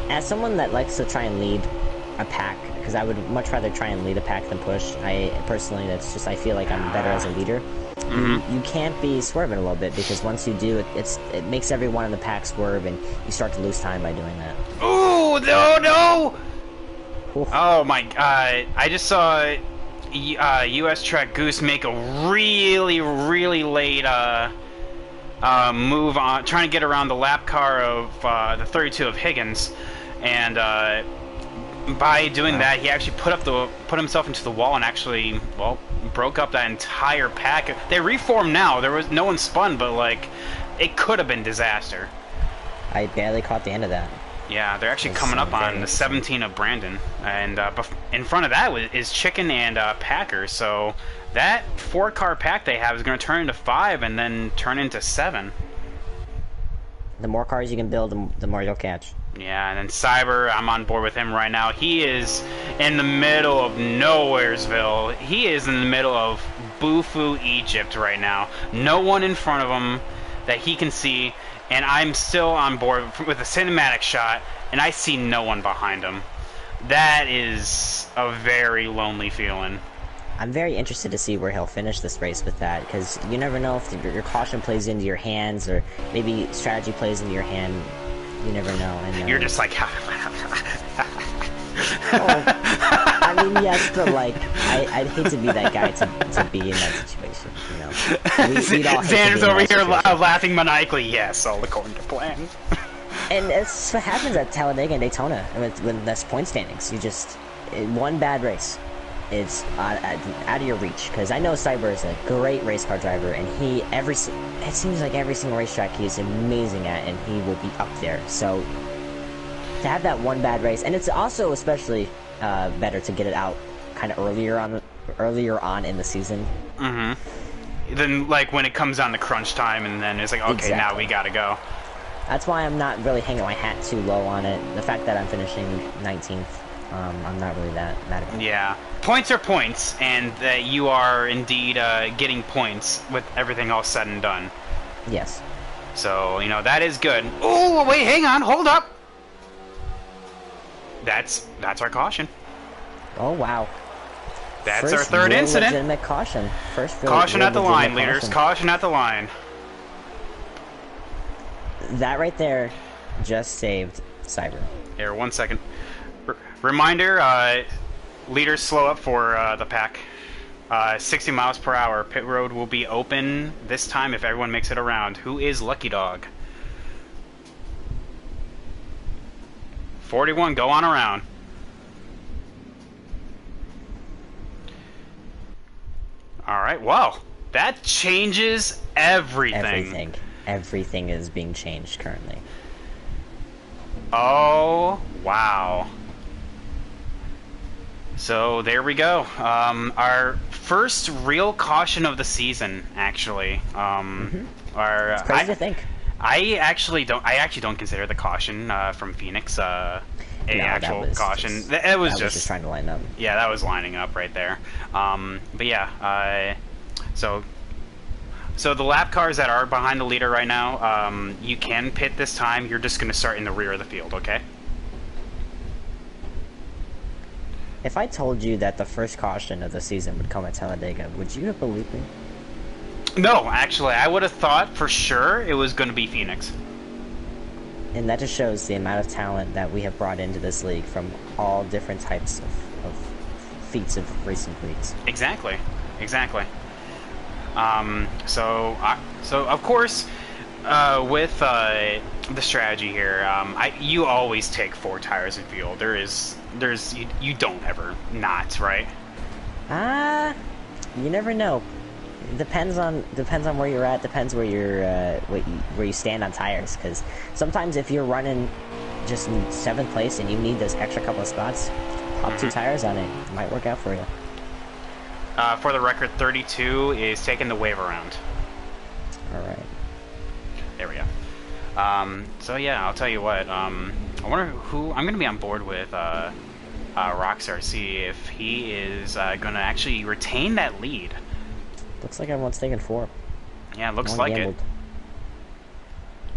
B: As someone that likes to try and lead a pack, because I would much rather try and lead a pack than push. I personally, that's just, I feel like I'm better as a leader. You can't be swerving a little bit, because once you do it makes everyone in the pack swerve, and you start to lose time by doing that.
A: Ooh, no!
B: Oof.
A: Oh my god! I just saw U.S. Track Goose make a really, really late move on, trying to get around the lap car of the 32 of Higgins, and by doing that, he actually put himself into the wall and actually, well, broke up that entire pack. They reformed now. There was no one spun, but like, it could have been disaster.
B: I barely caught the end of that.
A: Yeah, they're actually coming up on the 17 of Brandon, and in front of that is Chicken and Packer. So that 4-car pack they have is going to turn into 5 and then turn into 7.
B: The more cars you can build, the more you'll catch.
A: Yeah, and then Cyber, I'm on board with him right now. He is in the middle of Nowheresville. He is in the middle of Bufu, Egypt right now. No one in front of him that he can see, and I'm still on board with a cinematic shot, and I see no one behind him. That is a very lonely feeling.
B: I'm very interested to see where he'll finish this race with that, because you never know if your caution plays into your hands, or maybe strategy plays into your hand. You never know. And,
A: You're just like...
B: I mean, yes, but like, I'd hate to be that guy to be in that situation, you know. We'd all hate to be
A: Xander's
B: in
A: over
B: that
A: here
B: situation.
A: laughing maniacally. Yes, all according to plan.
B: And it's what happens at Talladega and Daytona when that's point standings. One bad race, it's out of your reach. Because I know Cyber is a great race car driver, and it seems like every single racetrack he's amazing at, and he will be up there. So to have that one bad race, and it's also especially better to get it out kind of earlier on in the season.
A: Mm-hmm. Then like when it comes down to crunch time, and then it's like, okay,
B: Exactly.
A: now we gotta go.
B: That's why I'm not really hanging my hat too low on it. The fact that I'm finishing 19th, I'm not really that mad about it.
A: Yeah, points are points, and that you are indeed getting points with everything all said and done.
B: Yes.
A: So, you know, that is good. Oh, wait, hang on, hold up. That's our caution.
B: Oh, wow.
A: That's
B: First
A: our third
B: real
A: incident.
B: Legitimate caution.
A: Caution at the line,
B: legitimate
A: leaders.
B: caution.
A: Caution at the line.
B: That right there just saved Cyber.
A: Here, 1 second. Reminder, leaders slow up for the pack. 60 miles per hour. Pit road will be open this time if everyone makes it around. Who is Lucky Dog? 41, go on around. Alright, well, that changes everything.
B: Everything is being changed currently.
A: Oh, wow. So there we go. Our first real caution of the season, actually.
B: It's crazy to think.
A: I actually don't consider the caution from Phoenix actual caution. It was
B: just trying to line up.
A: Yeah, that was lining up right there. But yeah, so the lap cars that are behind the leader right now, you can pit this time. You're just going to start in the rear of the field, okay?
B: If I told you that the first caution of the season would come at Talladega, would you have believed me?
A: No, actually, I would have thought for sure it was going to be Phoenix.
B: and that just shows the amount of talent that we have brought into this league from all different types of feats of racing breeds.
A: Exactly, exactly. So of course, with the strategy here, you always take 4 tires in field. You don't ever not, right?
B: You never know. Depends on where you're at. Depends where where you stand on tires. Because sometimes if you're running just in 7th place and you need those extra couple of spots, pop 2 tires on it. It might work out for you.
A: For the record, 32 is taking the wave around.
B: All right.
A: There we go. So yeah, I'll tell you what. I wonder who I'm gonna be on board with. Rockstar, see if he is gonna actually retain that lead.
B: Looks like everyone's taking 4.
A: Yeah, it looks like it.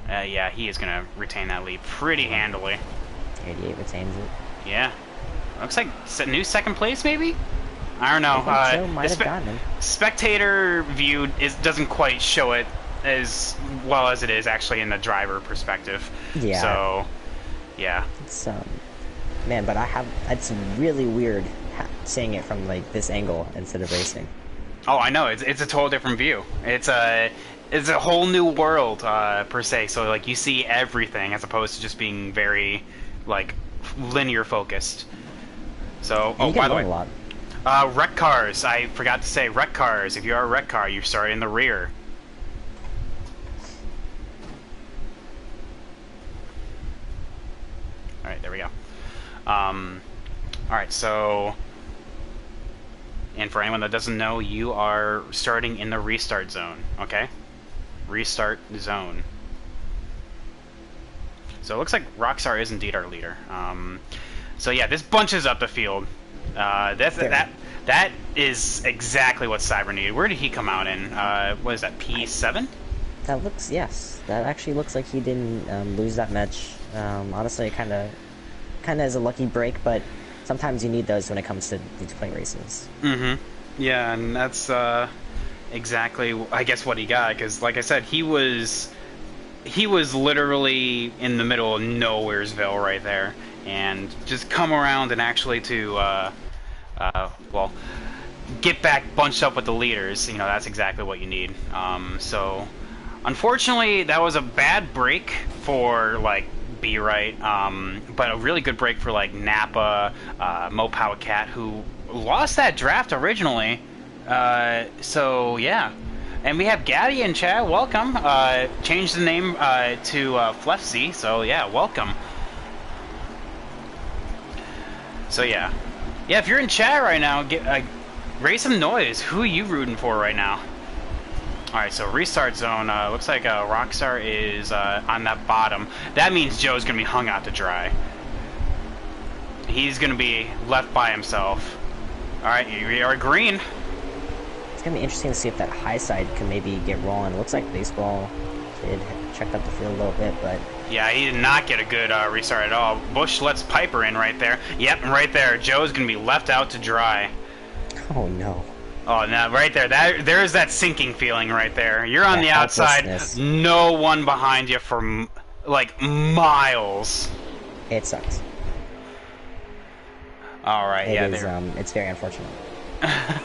A: Yeah, he is gonna retain that lead pretty handily.
B: 88 retains it.
A: Yeah, looks like new 2nd place maybe. I don't know.
B: So. Might have gotten him.
A: Spectator view doesn't quite show it as well as it is actually in the driver perspective.
B: Yeah.
A: So, yeah.
B: It's man, but it's really weird seeing it from like this angle instead of racing.
A: Oh, I know. It's a total different view. It's a whole new world per se. So like you see everything as opposed to just being very like linear focused. So by the way,
B: a lot.
A: Wreck cars. I forgot to say wreck cars. If you are a wreck car, you start in the rear. All right, there we go. All right, so, and for anyone that doesn't know, you are starting in the restart zone, okay? Restart zone. So it looks like Rockstar is indeed our leader. So yeah, this bunches up the field. That is exactly what Cyber needed. Where did he come out in? What is that, P7?
B: Yes. That actually looks like he didn't lose that much. Honestly, it kind of is a lucky break, but sometimes you need those when it comes to these plate races.
A: Mm-hmm. Yeah, and that's exactly, I guess, what he got. Because, like I said, he was literally in the middle of Nowheresville right there, and just come around and actually to, well, get back bunched up with the leaders. You know, that's exactly what you need. So, unfortunately, that was a bad break for like B-Right, but a really good break for like Napa, Mopower Cat, who lost that draft originally. So yeah, and we have Gabby in chat. Welcome. Changed the name to Flefsy. So yeah, welcome. So yeah, if you're in chat right now, raise some noise. Who are you rooting for right now? Alright, so restart zone. Looks like Rockstar is on that bottom. That means Joe's going to be hung out to dry. He's going to be left by himself. Alright, we are green.
B: It's going to be interesting to see if that high side can maybe get rolling. It looks like Baseball Kid checked out the field a little bit, but...
A: Yeah, he did not get a good restart at all. Bush lets Piper in right there. Yep, right there. Joe's going to be left out to dry.
B: Oh, no.
A: Oh, no, right there. There's that sinking feeling right there. You're on the outside, no one behind you for, like, miles.
B: It sucks.
A: Alright, yeah.
B: It's very unfortunate.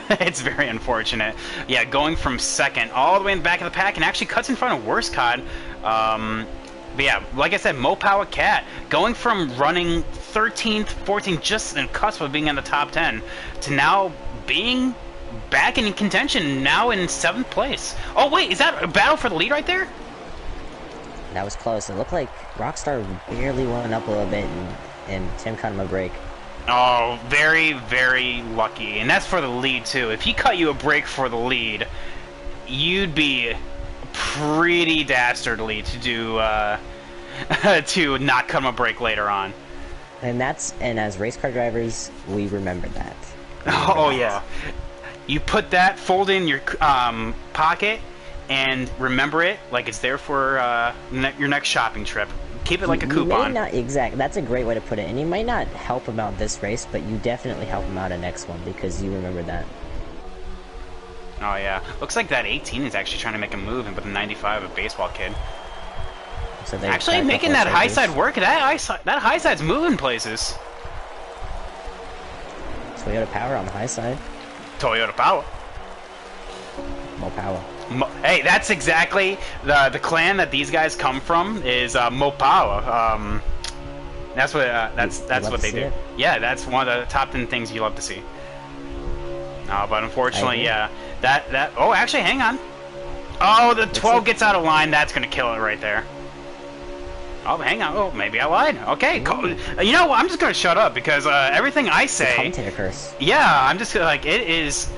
A: It's very unfortunate. Yeah, going from second all the way in the back of the pack and actually cuts in front of Worst Cod. But yeah, like I said, Mopower Cat going from running 13th, 14th, just in the cusp of being in the top 10 to now being back in contention, now in 7th place. Oh wait, is that a battle for the lead right there?
B: That was close. It looked like Rockstar barely went up a little bit, and Tim cut him a break.
A: Oh, very, very lucky. And that's for the lead, too. If he cut you a break for the lead, you'd be pretty dastardly to do, to not cut him a break later on.
B: And as race car drivers, we remember that.
A: Yeah. You put that, fold in your pocket, and remember it like it's there for your next shopping trip. Keep it like a coupon.
B: Exactly. That's a great way to put it. And you might not help him out this race, but you definitely help him out a next one because you remember that.
A: Oh, yeah. Looks like that 18 is actually trying to make a move and put the 95 of Baseball Kid.
B: So they've got
A: Actually,
B: a
A: making
B: couple of
A: that high
B: surges.
A: side work. That high side's moving places.
B: Toyota power on the high side.
A: Toyota power.
B: More power.
A: Hey, that's exactly the clan that these guys come from is Mopawa. That's what that's what they do.
B: It?
A: Yeah, that's one of the top 10 things you love to see. But unfortunately, yeah, that. Oh, actually, hang on. Oh, the 12 gets out of line. That's gonna kill it right there. Oh, hang on. Oh, maybe I lied. Okay, you know what? I'm just gonna shut up because everything I say.
B: The commentator curse.
A: Yeah, I'm just like it is.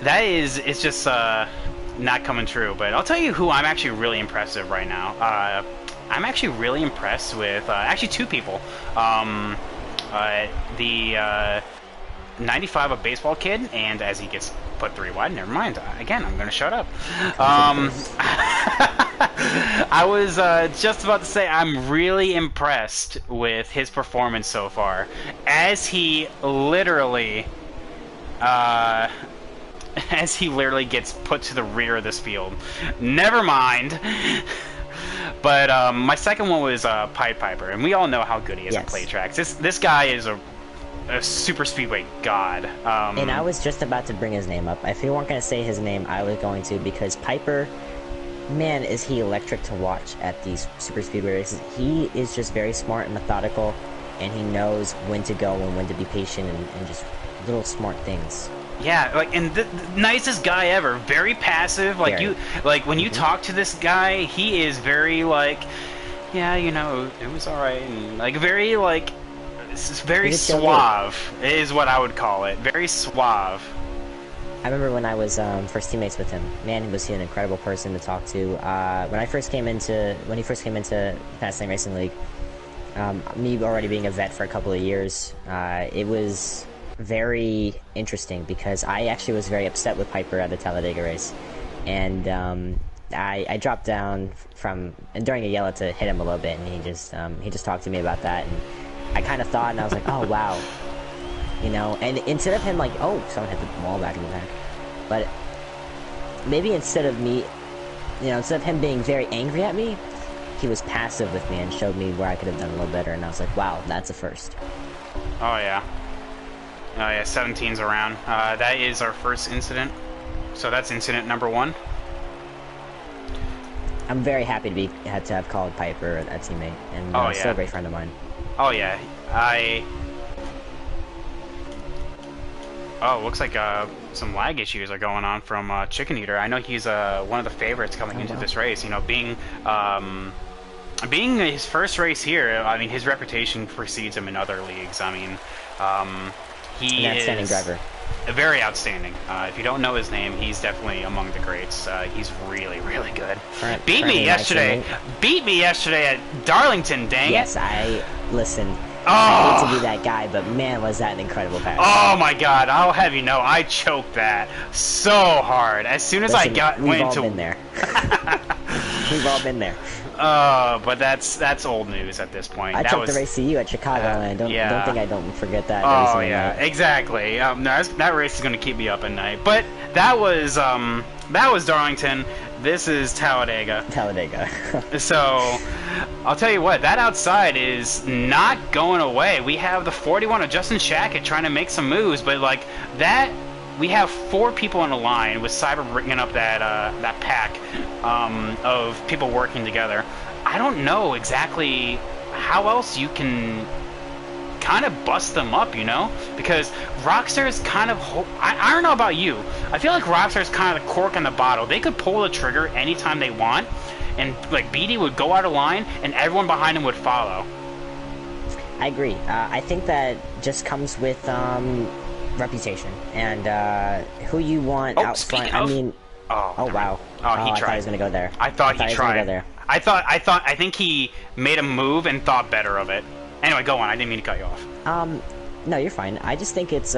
A: It's just not coming true. But I'll tell you who I'm actually really impressed with right now. I'm actually really impressed with actually two people. The 95 a baseball kid, and as he gets put 3 wide, never mind. Again, I'm gonna shut up. I was just about to say I'm really impressed with his performance so far, as he literally gets put to the rear of this field. Never mind. But my second one was Pied Piper, and we all know how good he is at play tracks. This guy is a super speedway god.
B: And I was just about to bring his name up. If you weren't going to say his name, I was going to, because Piper, man, is he electric to watch at these super speedway races. He is just very smart and methodical, and he knows when to go and when to be patient and just little smart things.
A: Yeah, like, and the nicest guy ever. Very passive. Like when you talk to this guy, he is very like, yeah, you know, it was all right, and like very like, it's very suave is what I would call it. Very suave.
B: I remember when I was first teammates with him. Man, was he an incredible person to talk to. When he first came into Fast Lane Racing League, me already being a vet for a couple of years, it was very interesting because I actually was very upset with Piper at the Talladega race, and I dropped down during a yellow to hit him a little bit, and he just talked to me about that, and I kind of thought, and I was like, oh wow, you know, and instead of him like, oh, someone hit the wall back in the back, but maybe instead of him being very angry at me, he was passive with me and showed me where I could have done a little better, and I was like, wow, that's a first.
A: Oh yeah. Oh yeah, 17's around. That is our first incident. So that's incident number 1.
B: I'm very happy to have called Piper a teammate, and still a great friend of mine.
A: Oh yeah, looks like some lag issues are going on from Chicken Eater. I know he's one of the favorites coming into this race. You know, being his first race here, I mean, his reputation precedes him in other leagues. I mean, he
B: an outstanding
A: is
B: driver.
A: Very outstanding. If you don't know his name, he's definitely among the greats. He's really, really good. Beat me yesterday at Darlington, dang it.
B: Yes, listen.
A: Oh.
B: I hate to be that guy, but man, was that an incredible pass.
A: Oh my god, I'll have you know, I choked that so hard. As soon as
B: we've
A: went
B: all been there. We've all been there.
A: But that's old news at this point.
B: I took the race to you at Chicago, and don't think I don't forget that.
A: Oh yeah, exactly. No, that race is going to keep me up at night. But that was Darlington. This is Talladega. So, I'll tell you what, that outside is not going away. We have the 41 of Justin Shackett trying to make some moves, but like that, we have 4 people on the line with Cyber bringing up that pack of people working together. I don't know exactly how else you can kind of bust them up, you know? Because Rockstar's kind of... I don't know about you. I feel like Rockstar's kind of the cork in the bottle. They could pull the trigger anytime they want, and like BD would go out of line, and everyone behind him would follow.
B: I agree. I think that just comes with reputation and who you want out front. I mean... Oh wow.
A: Oh, he tried.
B: I thought he was going to go there.
A: I thought he tried. I think he made a move and thought better of it. Anyway, go on. I didn't mean to cut you off.
B: No, you're fine. I just think it's,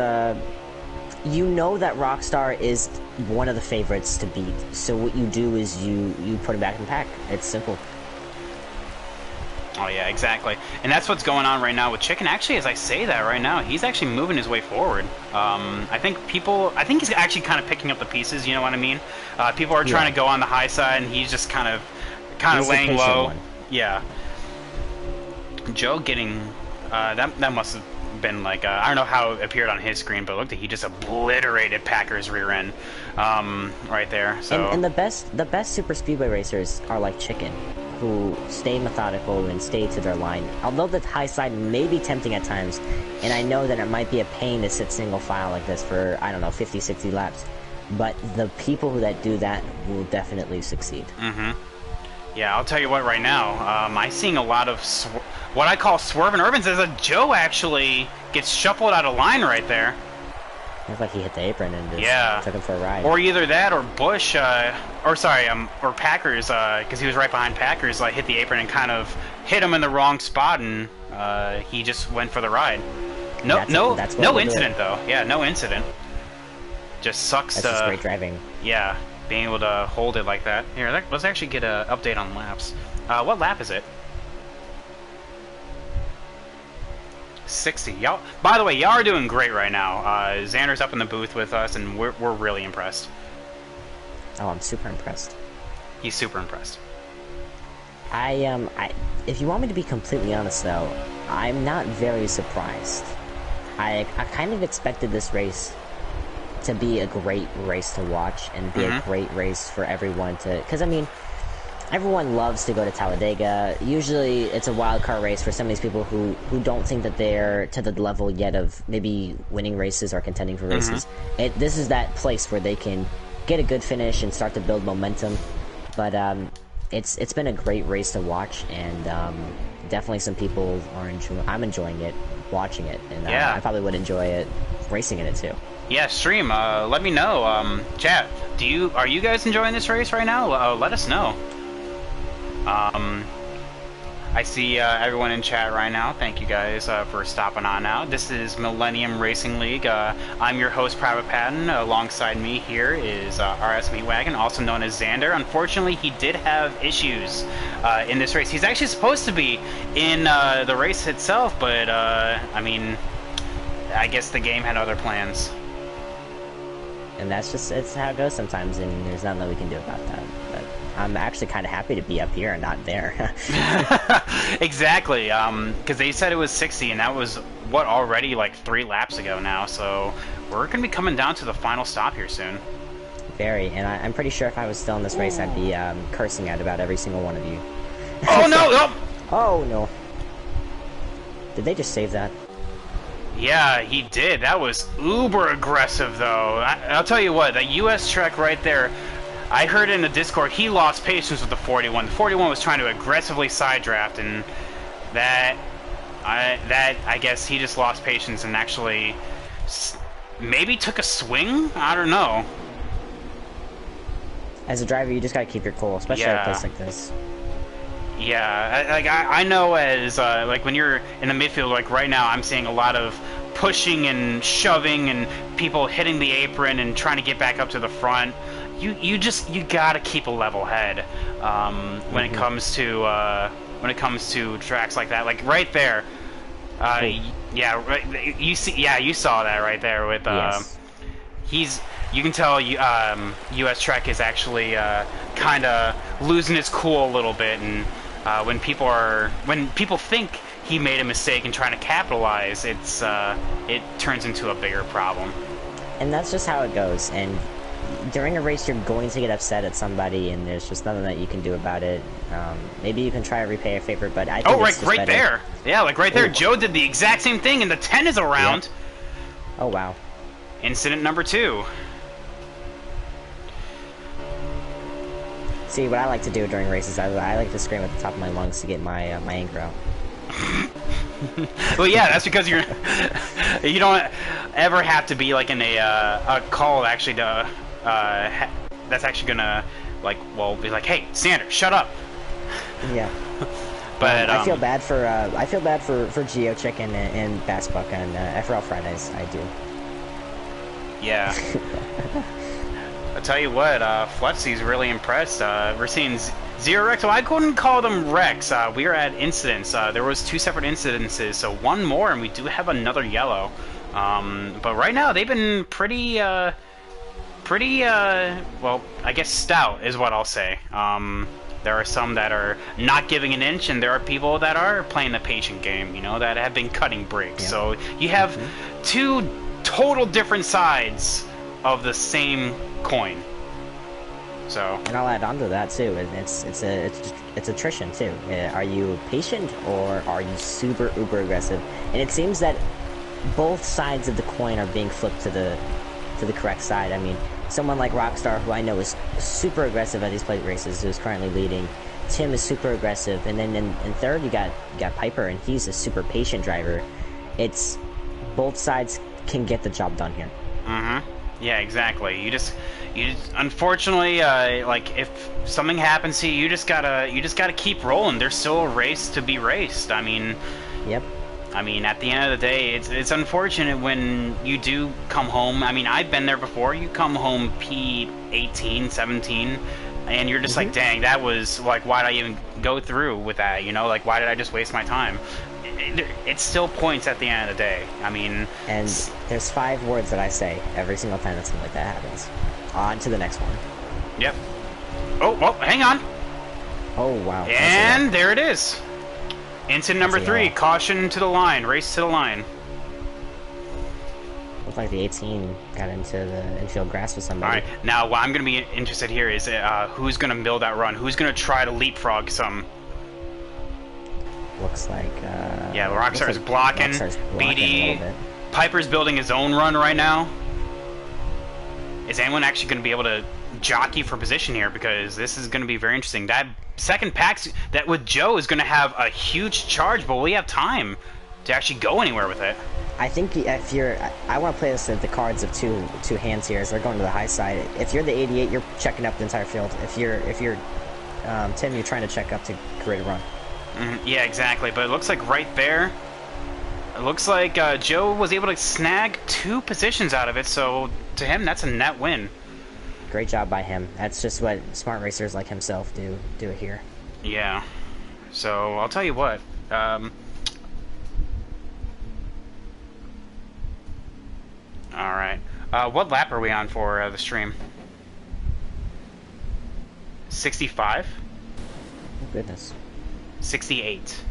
B: you know that Rockstar is one of the favorites to beat. So what you do is you put him back in the pack. It's simple.
A: Oh yeah, exactly. And that's what's going on right now with Chicken. Actually, as I say that right now, he's actually moving his way forward. I think he's actually kind of picking up the pieces, you know what I mean? People are trying to go on the high side, and he's just kind of kind of
B: He's the
A: laying
B: patient
A: low.
B: one.
A: Yeah. Joe getting that must have been like I don't know how it appeared on his screen, but it looked like he just obliterated Packer's rear end right there. So
B: And the best super speedway racers are like Chicken, who stay methodical and stay to their line. Although the high side may be tempting at times, and I know that it might be a pain to sit single file like this for, I don't know, 50, 60 laps, but the people that do that will definitely succeed.
A: yeah, I'll tell you what. Right now, I'm seeing a lot of what I call swerving urbans. As a Joe actually gets shuffled out of line right there.
B: Looks like he hit the apron and just took him for a ride.
A: Or either that, or Bush, or Packers, because he was right behind Packers, like hit the apron and kind of hit him in the wrong spot, and he just went for the ride. No incident though. Yeah, no incident. Just sucks.
B: That's just great driving.
A: Yeah, being able to hold it like that. Here, let's actually get an update on laps. What lap is it? 60. Y'all, by the way, y'all are doing great right now. Xander's up in the booth with us, and we're really impressed.
B: Oh, I'm super impressed.
A: He's super impressed.
B: If you want me to be completely honest, though, I'm not very surprised. I kind of expected this race to be a great race to watch and be a great race for everyone to... Because, I mean, everyone loves to go to Talladega. Usually it's a wild card race for some of these people who don't think that they're to the level yet of maybe winning races or contending for races. This is that place where they can get a good finish and start to build momentum. But it's been a great race to watch, and definitely some people are enjoying. I'm enjoying it, watching it, and I probably would enjoy it racing in it too.
A: Yeah, stream. Let me know. Chat. Are you guys enjoying this race right now? Let us know. I see everyone in chat right now. Thank you guys for stopping on out. This is Millennium Racing League. I'm your host, Private Patton. Alongside me here is RS Meatwagon, also known as Xander. Unfortunately, he did have issues in this race. He's actually supposed to be in the race itself, but I mean, I guess the game had other plans.
B: And it's how it goes sometimes, and there's nothing that we can do about that. But I'm actually kind of happy to be up here and not there.
A: Exactly, because they said it was 60, and that was, what, already like 3 laps ago now, so we're going to be coming down to the final stop here soon.
B: Very, and I'm pretty sure if I was still in this race, I'd be cursing at about every single one of you.
A: Oh, no! No!
B: Oh, no. Did they just save that?
A: Yeah, he did. That was uber aggressive, though. I'll tell you what, that US Trek right there, I heard in the Discord, he lost patience with the 41. The 41 was trying to aggressively side draft, and I guess he just lost patience and actually maybe took a swing? I don't know.
B: As a driver, you just gotta keep your cool, especially at a place like this.
A: Yeah, I know as like when you're in the midfield, like right now, I'm seeing a lot of pushing and shoving and people hitting the apron and trying to get back up to the front. You gotta keep a level head when it comes to tracks like that. Like right there, you saw that right there with
B: Yes.
A: You can tell US Trek is actually kind of losing his cool a little bit, and when people think he made a mistake and trying to capitalize, it turns into a bigger problem.
B: And that's just how it goes. And during a race, you're going to get upset at somebody, and there's just nothing that you can do about it. Maybe you can try to repay a favor, but I think it's
A: right
B: better.
A: there. Yeah, like right there.
B: Ooh.
A: Joe did the exact same thing, and the 10 is around.
B: Yep. Oh, wow.
A: Incident number 2.
B: See, what I like to do during races, I like to scream at the top of my lungs to get my my anger out.
A: Well, yeah, that's because you don't ever have to be like in a call actually to that's actually gonna be like, hey, Sander, shut up.
B: Yeah.
A: But
B: I feel bad for Geo Chicken and Bass Buck on FRL Fridays. I do.
A: Yeah. I'll tell you what, Flexy's really impressed. We're seeing 0 wrecks. Well, I couldn't call them wrecks. We are at incidents. There was 2 separate incidences, so 1 more, and we do have another yellow. But right now, they've been pretty, well, I guess stout is what I'll say. There are some that are not giving an inch, and there are people that are playing the patient game, you know, that have been cutting breaks.
B: Yeah.
A: So you have two total different sides of the same coin. So,
B: And I'll add on to that too. And it's attrition too. Are you patient or are you super uber aggressive? And it seems that both sides of the coin are being flipped to the correct side. I mean, someone like Rockstar, who I know is super aggressive at these plate races, who is currently leading. Tim is super aggressive, and then in third you got Piper, and he's a super patient driver. It's both sides can get the job done here.
A: Yeah, exactly. You just unfortunately, like if something happens to you, you just gotta keep rolling. There's still a race to be raced. I mean,
B: Yep.
A: I mean, at the end of the day, it's unfortunate when you do come home. I mean, I've been there before. You come home P18, 17, and you're just like, dang, that was like, why did I even go through with that? You know, like, why did I just waste my time? It's still points at the end of the day. I mean,
B: And there's 5 words that I say every single time that something like that happens. On to the next one.
A: yep. Oh, hang on.
B: Oh wow.
A: And there it is. Incident number
B: That's a
A: 3,
B: yellow.
A: caution to the line, race to the line.
B: Looked like the 18 got into the infield grass with somebody.
A: All right, now what I'm going to be interested here is who's going to mill that run? Who's going to try to leapfrog some?
B: Looks like.
A: Yeah, Rockstar's blocking.
B: Rockstar's blocking a little
A: BD.
B: bit.
A: Piper's building his own run right now. Is anyone actually going to be able to jockey for position here? Because this is going to be very interesting. That second pack that with Joe is going to have a huge charge, but will we have time to actually go anywhere with it?
B: I think if you're, I want to play this at the cards of two hands here, as they're going to the high side. If you're the 88, you're checking up the entire field. If you're Tim, you're trying to check up to create a run.
A: Yeah, exactly. But it looks like right there, it looks like Joe was able to snag 2 positions out of it. So to him, that's a net win.
B: Great job by him. That's just what smart racers like himself do it here.
A: Yeah. So I'll tell you what. All right. What lap are we on for the stream? 65?
B: Oh goodness.
A: 68.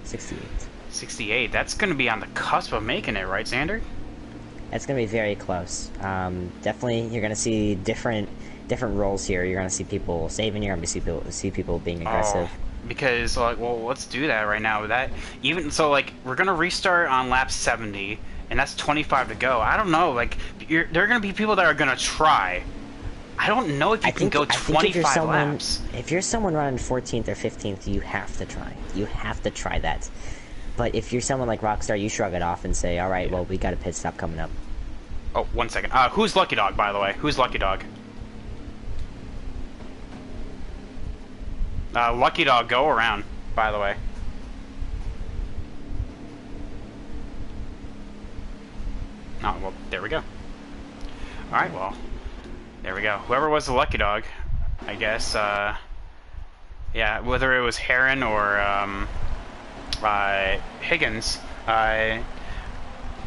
B: 68.
A: 68. That's going to be on the cusp of making it, right, Xander?
B: It's going to be very close. Definitely, you're going to see different roles here. You're going to see people saving. You're going to see people being aggressive.
A: Because, like, well, let's do that right now. That even so, like, we're going to restart on lap 70, and that's 25 to go. I don't know. Like, there are going to be people that are going to try. I don't know if you can go 25 laps.
B: If you're someone running 14th or 15th, you have to try. You have to try that. But if you're someone like Rockstar, you shrug it off and say, all right, well, we got a pit stop coming up.
A: Oh, 1 second. Who's Lucky Dog, by the way? Who's Lucky Dog? Lucky Dog, go around, by the way. Oh, well, there we go. Alright, well, there we go. Whoever was the Lucky Dog, I guess, yeah, whether it was Heron or, Higgins,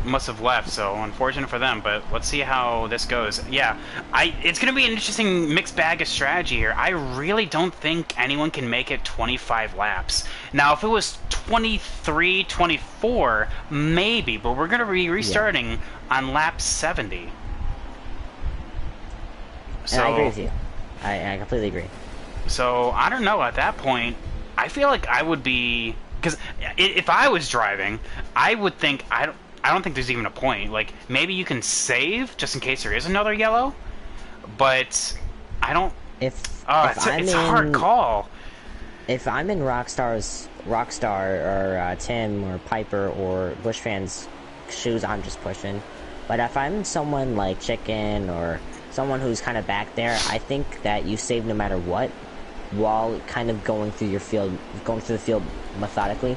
A: must have left, so unfortunate for them, but let's see how this goes. Yeah, it's going to be an interesting mixed bag of strategy here. I really don't think anyone can make it 25 laps. Now, if it was 23, 24, maybe, but we're going to be restarting on lap 70. So,
B: and I agree with you. I completely agree.
A: So, I don't know, at that point, I feel like I would be... Because if I was driving, I would think... I don't think there's even a point. Like, maybe you can save, just in case there is another yellow, but I don't... it's a hard call.
B: If I'm in Rockstar or Tim or Piper or Bush fans' shoes, I'm just pushing. But if I'm someone like Chicken or someone who's kind of back there, I think that you save no matter what, while kind of going through the field methodically,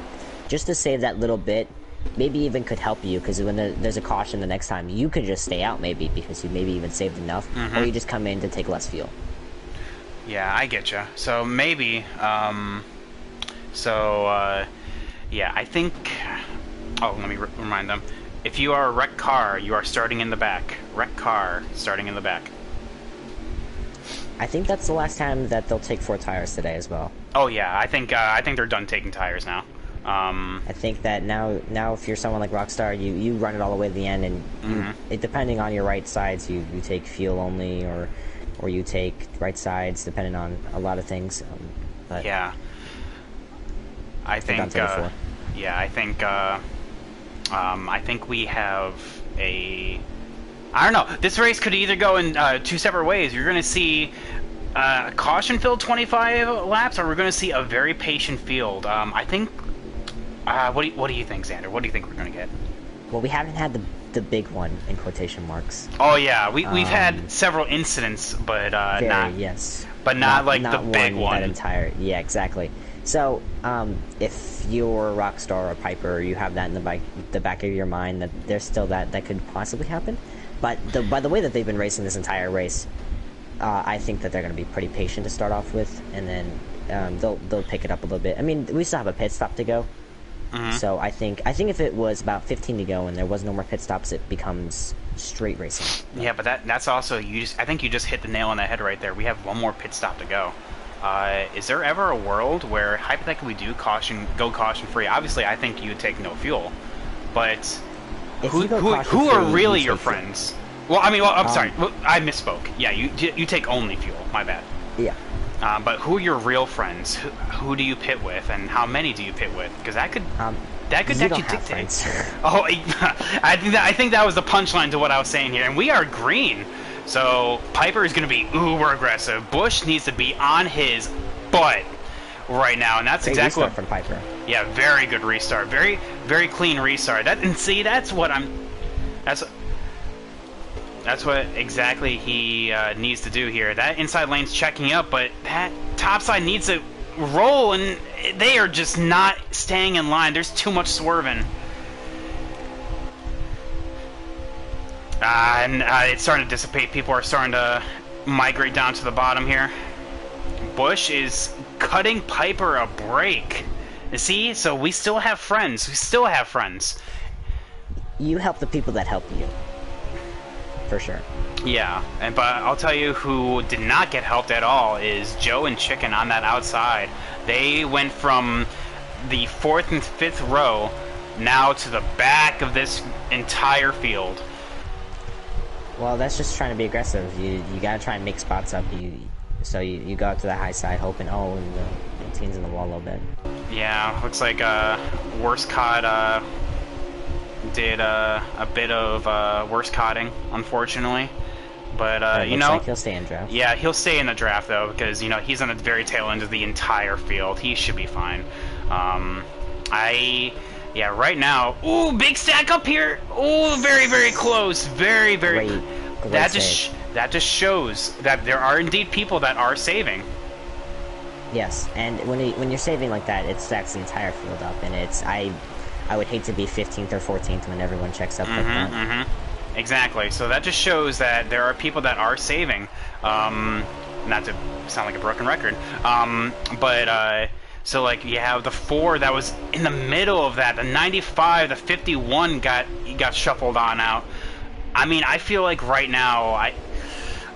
B: just to save that little bit. Maybe even could help you, because when there's a caution the next time, you could just stay out maybe, because you maybe even saved enough, or you just come in to take less fuel.
A: Yeah, I get you. So maybe, yeah, I think, let me remind them. If you are a wrecked car, you are starting in the back. Wrecked car, starting in the back.
B: I think that's the last time that they'll take 4 tires today as well.
A: Oh yeah, I think they're done taking tires now.
B: I think that now if you're someone like Rockstar, you run it all the way to the end, and depending on your right sides, you take fuel only, or you take right sides, depending on a lot of things. But
A: yeah, I think yeah, I think we have a. I don't know. This race could either go in two separate ways. You're going to see caution-filled 25 laps, or we're going to see a very patient field. I think. What do you think, Xander? What do you think we're going to get?
B: Well, we haven't had the big one in quotation marks.
A: Oh yeah, we've had several incidents, but not
B: yes,
A: but not like the big one.
B: That entire exactly. So if you're a Rockstar or Piper, you have that in the back of your mind that there's still that could possibly happen. But by the way that they've been racing this entire race, I think that they're going to be pretty patient to start off with, and then they'll pick it up a little bit. I mean, we still have a pit stop to go. So I think if it was about 15 to go and there was no more pit stops, it becomes straight racing.
A: Yeah, but that's also I think you just hit the nail on the head right there. We have one more pit stop to go. Is there ever a world where hypothetically we do go caution free? Obviously, I think you would take no fuel, but who are really your friends? Well, I mean, I'm sorry, I misspoke. Yeah, you take only fuel. My bad.
B: Yeah.
A: But who are your real friends? Who do you pit with, and how many do you pit with? Because that could actually dictate. Oh, I think that was the punchline to what I was saying here. And we are green, so Piper is going to be uber aggressive. Bush needs to be on his butt right now, and that's exactly what
B: from Piper.
A: Yeah, very good restart, very very clean restart. That's what exactly he needs to do here. That inside lane's checking up, but that top side needs to roll, and they are just not staying in line. There's too much swerving. And it's starting to dissipate. People are starting to migrate down to the bottom here. Bush is cutting Piper a break. You see? So we still have friends. We still have friends.
B: You help the people that help you. For sure.
A: Yeah, but I'll tell you who did not get helped at all is Joe and Chicken on that outside. They went from the 4th and 5th row now to the back of this entire field.
B: Well, that's just trying to be aggressive. You gotta try and make spots up. So you go out to the high side hoping, the team's in the wall a little bit.
A: Yeah, looks like Worst Cod did a bit of worst cotting, unfortunately, but you know,
B: like he'll stay in draft.
A: Yeah, he'll stay in the draft though, because he's on the very tail end of the entire field. He should be fine. Yeah, right now, ooh, big stack up here. Ooh, very very close, very very.
B: Great
A: that just shows that there are indeed people that are saving.
B: Yes, and when you're saving like that, it stacks the entire field up, and I would hate to be 15th or 14th when everyone checks up like that.
A: Exactly. So that just shows that there are people that are saving. Not to sound like a broken record. So like you have the 4 that was in the middle of that. The 95, the 51 got shuffled on out. I mean, I feel like right now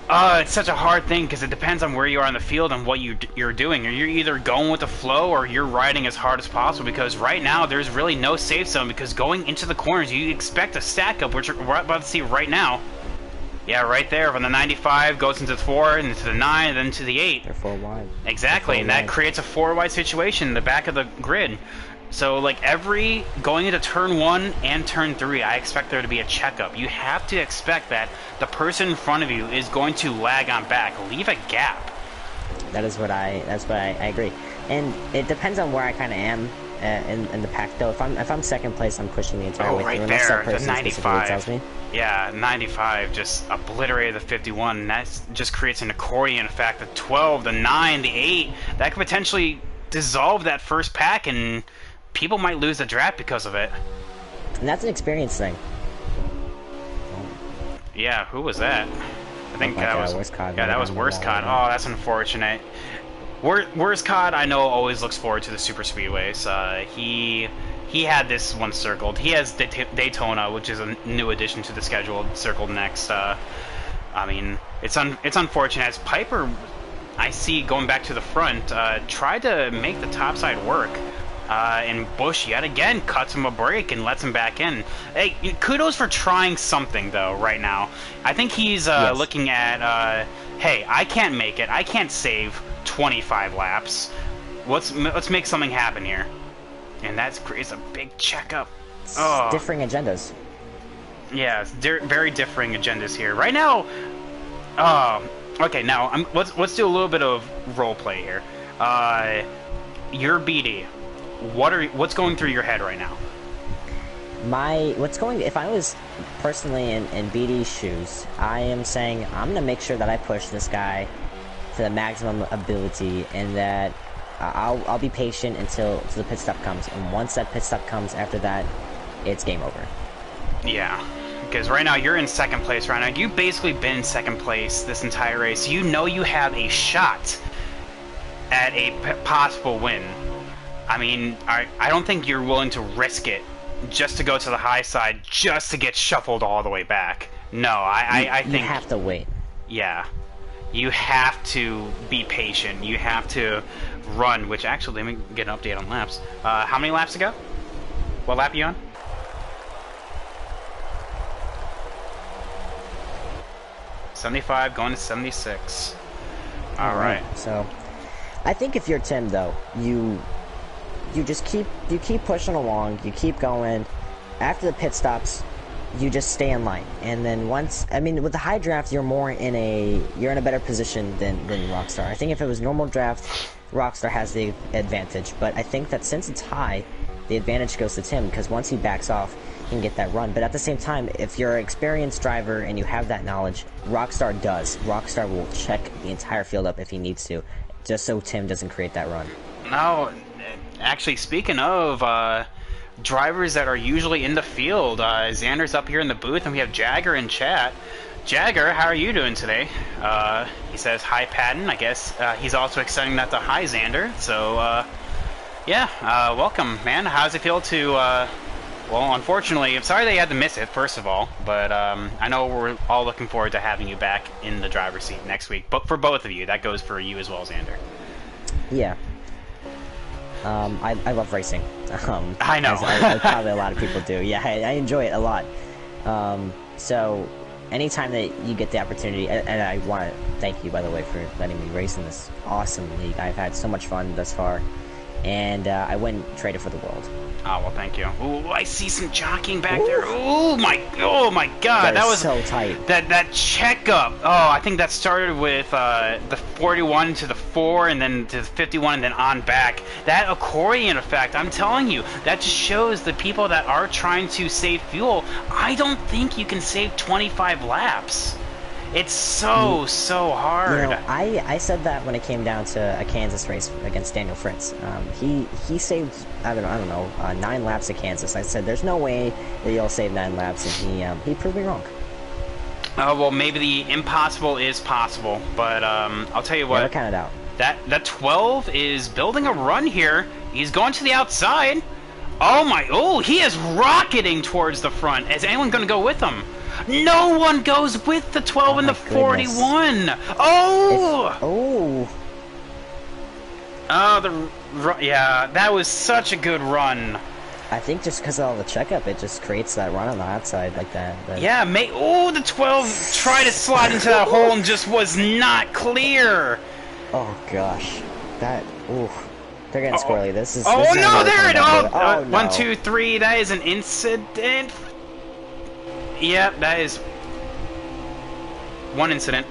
A: it's such a hard thing because it depends on where you are in the field and what you're doing. You're either going with the flow or you're riding as hard as possible, because right now there's really no safe zone, because going into the corners you expect a stack up, which we're about to see right now. Yeah, right there from the 95 goes into the 4 and into the 9 and then to the 8.
B: They're 4 wide.
A: Exactly, and that creates a 4 wide situation in the back of the grid. So like going into turn 1 and turn 3, I expect there to be a checkup. You have to expect that the person in front of you is going to lag on back. Leave a gap.
B: That's what I agree. And it depends on where I kind of am in the pack though. If I'm second place, I'm pushing the entire way
A: right
B: through.
A: There, the 95. Tells me. Yeah, 95 just obliterated the 51. And that just creates an accordion effect. The 12, the 9, the 8, that could potentially dissolve that first pack, and people might lose the draft because of it.
B: And that's an experience thing.
A: Yeah, who was that? I think that was
B: Worst Cod.
A: Yeah, that was Worst Cod. Oh, that's unfortunate. Worst Cod, I know, always looks forward to the super speedways. He had this one circled. He has Daytona, which is a new addition to the schedule, circled next. I mean, it's unfortunate as Piper, I see going back to the front, tried to make the top side work. And Bush yet again cuts him a break and lets him back in. Hey, kudos for trying something though right now. I think he's
B: Yes.
A: looking at, hey, I can't make it. I can't save 25 laps. Let's make something happen here. And that creates a big checkup. Oh,
B: Differing agendas.
A: yeah, very differing agendas here. Right now, okay, now let's do a little bit of role play here. You're BD. What's going through your head right now?
B: If I was personally in BD's shoes, I am saying I'm gonna make sure that I push this guy to the maximum ability, and that I'll be patient until the pit stop comes, and once that pit stop comes, after that, it's game over.
A: Yeah, because right now you're in second place right now. You've basically been in second place this entire race. You know you have a shot at a possible win. I mean, I don't think you're willing to risk it just to go to the high side, just to get shuffled all the way back. No, I think...
B: You have to wait.
A: Yeah. You have to be patient. You have to run, which actually, let me get an update on laps. How many laps ago? What lap are you on? $75 going to 76. All right.
B: So, I think if you're Tim, though, you just keep pushing along, you keep going. After the pit stops, you just stay in line, and then with the high draft, you're in a better position than Rockstar. I think if it was normal draft, Rockstar has the advantage, but I think that since it's high, the advantage goes to Tim, because once he backs off, he can get that run. But at the same time, if you're an experienced driver and you have that knowledge, Rockstar does. Rockstar will check the entire field up if he needs to, just so Tim doesn't create that run.
A: No, actually, speaking of drivers that are usually in the field, Xander's up here in the booth, and we have Jagger in chat. Jagger, how are you doing today? He says, hi, Patton. I guess he's also extending that to hi, Xander. So, yeah, welcome, man. How does it feel to, well, unfortunately, I'm sorry that you had to miss it, first of all, but I know we're all looking forward to having you back in the driver's seat next week. But for both of you, that goes for you as well, Xander.
B: Yeah. I love racing.
A: I know.
B: As probably a lot of people do. Yeah, I enjoy it a lot. So, anytime that you get the opportunity, and I want to thank you, by the way, for letting me race in this awesome league. I've had so much fun thus far, and I wouldn't trade it for the world.
A: Oh, well, thank you. Ooh, I see some jockeying back there. Oh my God, that was
B: so tight.
A: That checkup. Oh, I think that started with the 41 to the 4, and then to the 51, and then on back. That accordion effect, I'm telling you, that just shows the people that are trying to save fuel. I don't think you can save 25 laps. It's so hard.
B: You know, I said that when it came down to a Kansas race against Daniel Fritz. He saved, I don't know, 9 laps at Kansas. I said, there's no way that you'll save 9 laps, and he proved me wrong.
A: Well, maybe the impossible is possible, but I'll tell you what.
B: Never count it out.
A: That 12 is building a run here. He's going to the outside. Oh, he is rocketing towards the front. Is anyone going to go with him? No one goes with the 12 and the 41. Oh, yeah, that was such a good run.
B: I think just because of all the checkup, it just creates that run on the outside like that.
A: Yeah, the 12 tried to slide into that hole and just was not clear.
B: Oh gosh, they're getting squirrely. This is.
A: Oh
B: this
A: no, there it is.
B: No.
A: 1, 2, 3. That is an incident. Yep, that is one incident.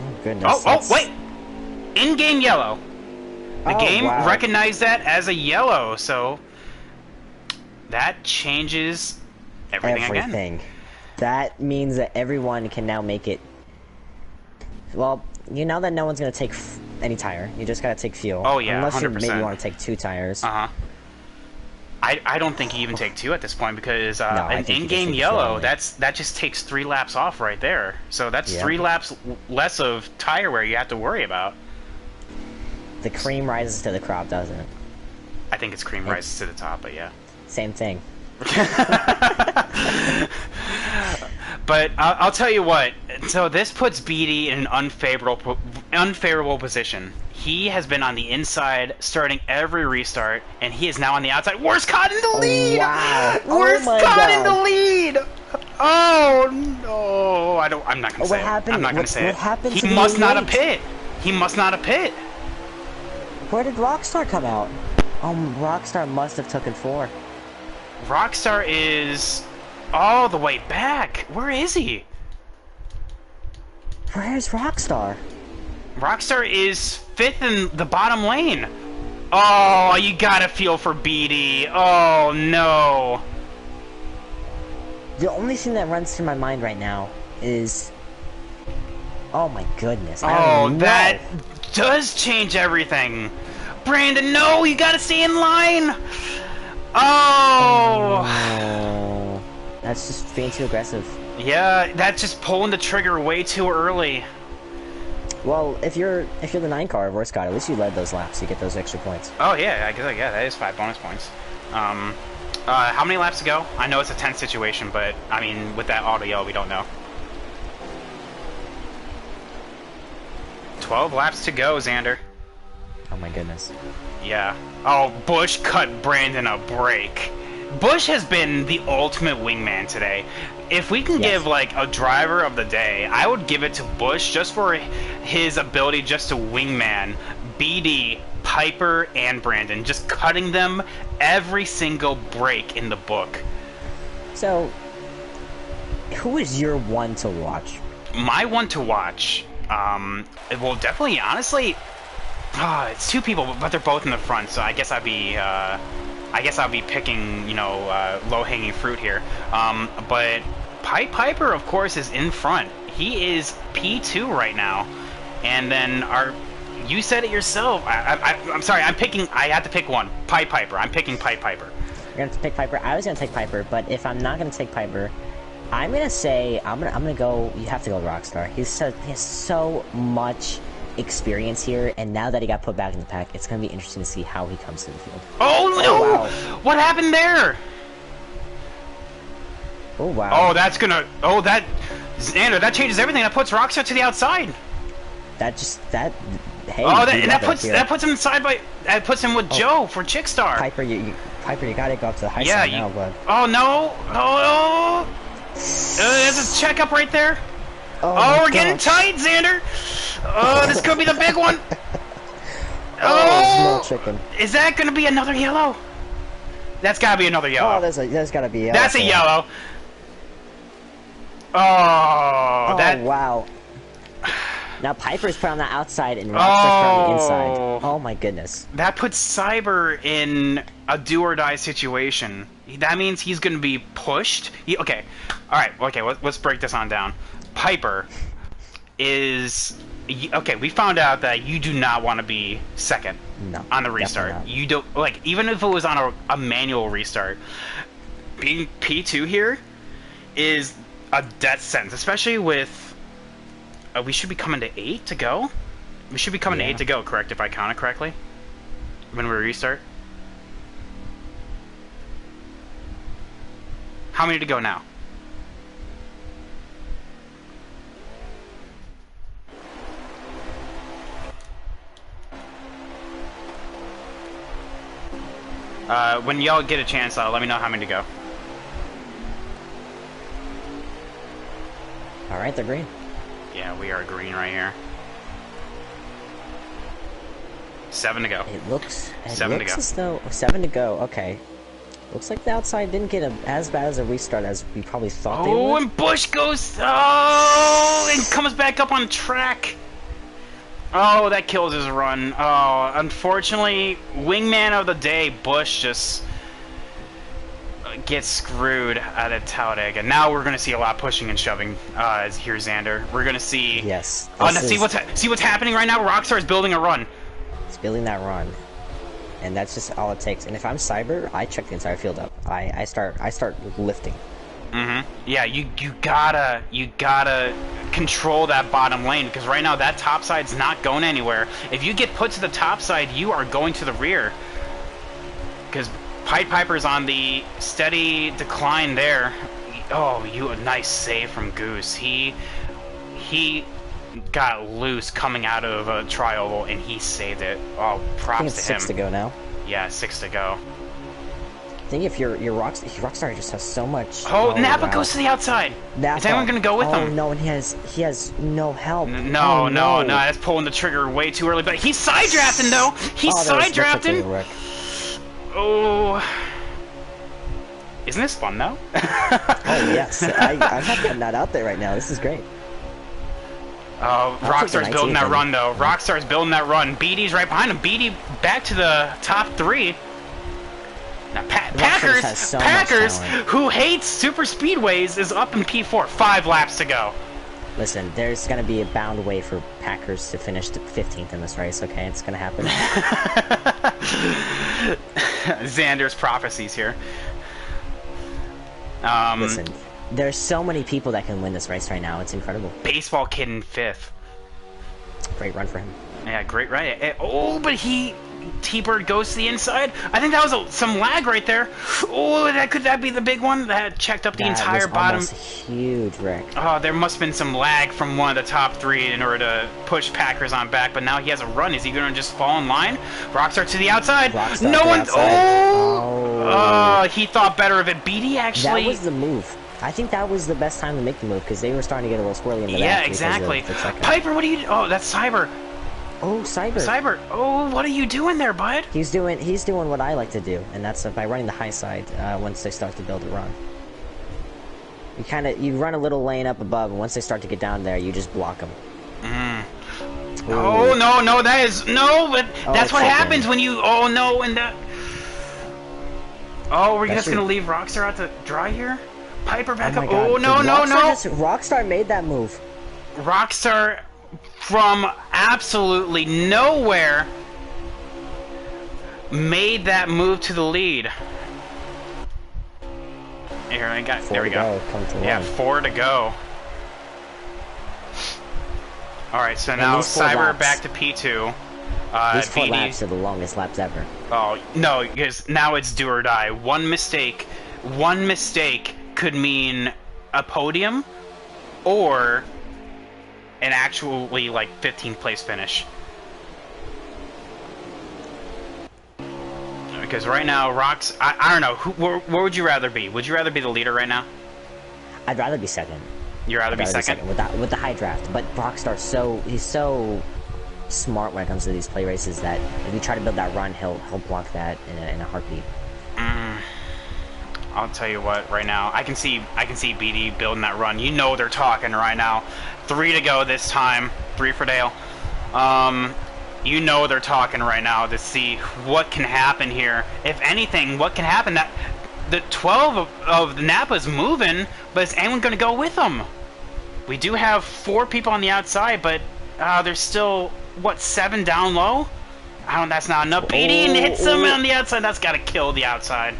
B: Oh goodness.
A: Wait! In-game yellow. The game recognized that as a yellow, so that changes everything again.
B: That means that everyone can now make it. Well, you know that no one's gonna take any tire. You just gotta take fuel.
A: Oh yeah,
B: unless
A: 100%.
B: you maybe want to take 2 tires.
A: I don't think you even take 2 at this point, because
B: no,
A: an in-game yellow, that just takes 3 laps off right there. So that's 3 laps less of tire wear you have to worry about.
B: The cream rises to the crop, doesn't it?
A: I think it's cream rises to the top, but yeah.
B: Same thing.
A: But I'll tell you what. So this puts Beatty in an unfavorable position. He has been on the inside starting every restart, and he is now on the outside. Worst caught in the
B: Oh,
A: lead.
B: wow. Oh
A: Worst
B: my
A: caught in the
B: God.
A: lead. Oh no! I don't. I'm not gonna
B: Oh,
A: say
B: what
A: it.
B: happened?
A: I'm not gonna
B: What-
A: say
B: what
A: it.
B: happened to
A: He
B: the
A: must not have
B: 88?
A: pit. He must not have pit.
B: Where did Rockstar come out? Rockstar must have taken 4.
A: Rockstar is all the way back. Where is he?
B: Where's Rockstar?
A: Rockstar is 5th in the bottom lane. Oh, you gotta feel for Beatty. Oh no.
B: The only thing that runs through my mind right now is... Oh my goodness. I don't
A: Oh,
B: even know.
A: that does change everything. Brandon, no, you gotta stay in line. Oh.
B: Oh. That's just being too aggressive.
A: Yeah, that's just pulling the trigger way too early.
B: Well, if you're the 9 car of Scott, at least you led those laps. You get those extra points.
A: Oh yeah, I guess yeah, that is 5 bonus points. How many laps to go? I know it's a tense situation, but I mean, with that auto yellow, we don't know. 12 laps to go, Xander.
B: Oh my goodness.
A: Yeah. Oh, Bush cut Brandon a break. Bush has been the ultimate wingman today. If we can
B: Yes.
A: give like a driver of the day, I would give it to Bush just for his ability just to wingman BD, Piper, and Brandon, just cutting them every single break in the book.
B: So, who is your one to watch?
A: My one to watch, well, definitely, honestly, it's 2 people, but they're both in the front, so I guess I'd be picking, you know, low-hanging fruit here. But Piper, of course, is in front. He is P2 right now, and then you said it yourself. I'm sorry. I had to pick one. Piper. I'm picking Piper.
B: You're gonna pick Piper. I was gonna take Piper, but if I'm not gonna take Piper, I'm gonna say I'm gonna go. You have to go with Rockstar. He has so much experience here, and now that he got put back in the pack, it's gonna be interesting to see how he comes to the field.
A: Oh no!
B: wow.
A: What happened there?
B: Oh wow.
A: Oh, that's gonna. Oh, that. Xander, that changes everything. That puts Rockstar to the outside.
B: That. Hey.
A: Oh,
B: you
A: that
B: got
A: puts him side by. That puts him with Joe for Chickstar.
B: Piper. You gotta go up to the high
A: Yeah.
B: side now, bud.
A: Oh no! Oh no! There's a checkup right there.
B: my
A: Oh, we're getting
B: gosh.
A: tight, Xander. Oh, this could be the big one.
B: Oh, small chicken.
A: Is that gonna be another yellow? That's gotta be another yellow.
B: Oh, there's gotta be.
A: That's a yellow. Oh,
B: Oh
A: that.
B: wow. Now Piper's put on the outside and Rockstar's put on the inside.
A: Oh.
B: Oh my goodness.
A: That puts Cyber in a do or die situation. That means he's going to be pushed. Okay. All right. Okay. Let's break this on down. Piper is okay. We found out that you do not want to be second
B: No,
A: on the restart.
B: definitely
A: You don't like even if it was on a manual restart. Being P2 here is a death sentence, especially with. We should be coming to 8 to go. We should be coming to 8 to go, correct? If I count it correctly, when we restart. How many to go now? When y'all get a chance, let me know how many to go.
B: All right, they're green.
A: Yeah, we are green right here. 7 to go.
B: It looks.
A: Seven to go.
B: As though 7 to go. Okay. Looks like the outside didn't get as bad as a restart as we probably thought they
A: Oh,
B: would.
A: and Bush goes. Oh, and comes back up on track. Oh, that kills his run. Oh, unfortunately, wingman of the day, Bush just gets screwed out of Talladega. Now we're gonna see a lot of pushing and shoving. Here, Xander. We're gonna see.
B: Yes.
A: Oh, now
B: this
A: see what's happening right now. Rockstar is building a run.
B: It's building that run, and that's just all it takes. And if I'm Cyber, I check the entire field up. I start lifting.
A: Yeah, you gotta control that bottom lane because right now that top side's not going anywhere. If you get put to the top side, you are going to the rear. Because Piper's on the steady decline there. Oh, you a nice save from Goose. He got loose coming out of a tri-oval and he saved it. Oh,
B: I think
A: props
B: it's
A: to him.
B: 6 to go now.
A: Yeah, 6 to go.
B: I think if your Rockstar just has so much.
A: Oh, Napa
B: wow.
A: goes to the outside.
B: Napa.
A: Is anyone gonna go with him?
B: Oh no, and he has no help.
A: No,
B: oh,
A: no, that's pulling the trigger way too early. But he's side drafting though. He's side drafting. Oh, isn't this fun though?
B: Oh yes, I'm happy I'm not out there right now. This is great.
A: Oh, Rockstar's building that run though. Rockstar's building that run. BD's right behind him. BD back to the top 3. Now Packers, who hates super speedways, is up in P4. 5 laps to go.
B: Listen, there's gonna be a bound way for Packers to finish 15th in this race. Okay, it's gonna happen.
A: Xander's prophecies here.
B: Listen, there's so many people that can win this race right now. It's incredible.
A: Baseball kid in 5th.
B: Great run for him.
A: Yeah, great run. Oh, but T-Bird goes to the inside. I think that was some lag right there. Oh, could that be the big one that checked up the entire bottom?
B: That was huge, Rick.
A: Oh, there must have been some lag from one of the top 3 in order to push Packers on back. But now he has a run. Is he going to just fall in line? Rockstar to the outside. No one. Oh, he thought better of it. BD actually.
B: That was the move. I think that was the best time to make the move because they were starting to get a little squirrely in the back.
A: Yeah, exactly. Piper, what are you? Oh, that's Cyber.
B: Oh, Cyber.
A: Cyber. Oh, what are you doing there, bud?
B: He's doing what I like to do, and that's by running the high side once they start to build a run. You run a little lane up above, and once they start to get down there, you just block them.
A: Oh no, that is no, but that's what happens when you. Oh no, and that. Oh, we're just gonna leave Rockstar out to dry here. Piper back up. Oh no.
B: Rockstar made that move.
A: Rockstar. From absolutely nowhere, made that move to the lead. Here, there we go. Yeah, 4 to go. Alright, so now Cyber back to P2.
B: These 4 laps are the longest laps ever.
A: Oh, no, because now it's do or die. One mistake could mean a podium, or an actually, like, 15th place finish. Because right now, I don't know, where would you rather be? Would you rather be the leader right now?
B: I'd rather be second.
A: You'd rather be second?
B: With the high draft. But Rockstar, he's so smart when it comes to these play races that if you try to build that run, he'll block that in a heartbeat.
A: I'll tell you what, right now, I can see BD building that run. You know they're talking right now. 3 to go this time. 3 for Dale. You know they're talking right now to see what can happen here. If anything, what can happen? That the 12 of Napa's moving, but is anyone going to go with them? We do have 4 people on the outside, but there's still, what, 7 down low? That's not enough. BD hits them on the outside. That's got to kill the outside.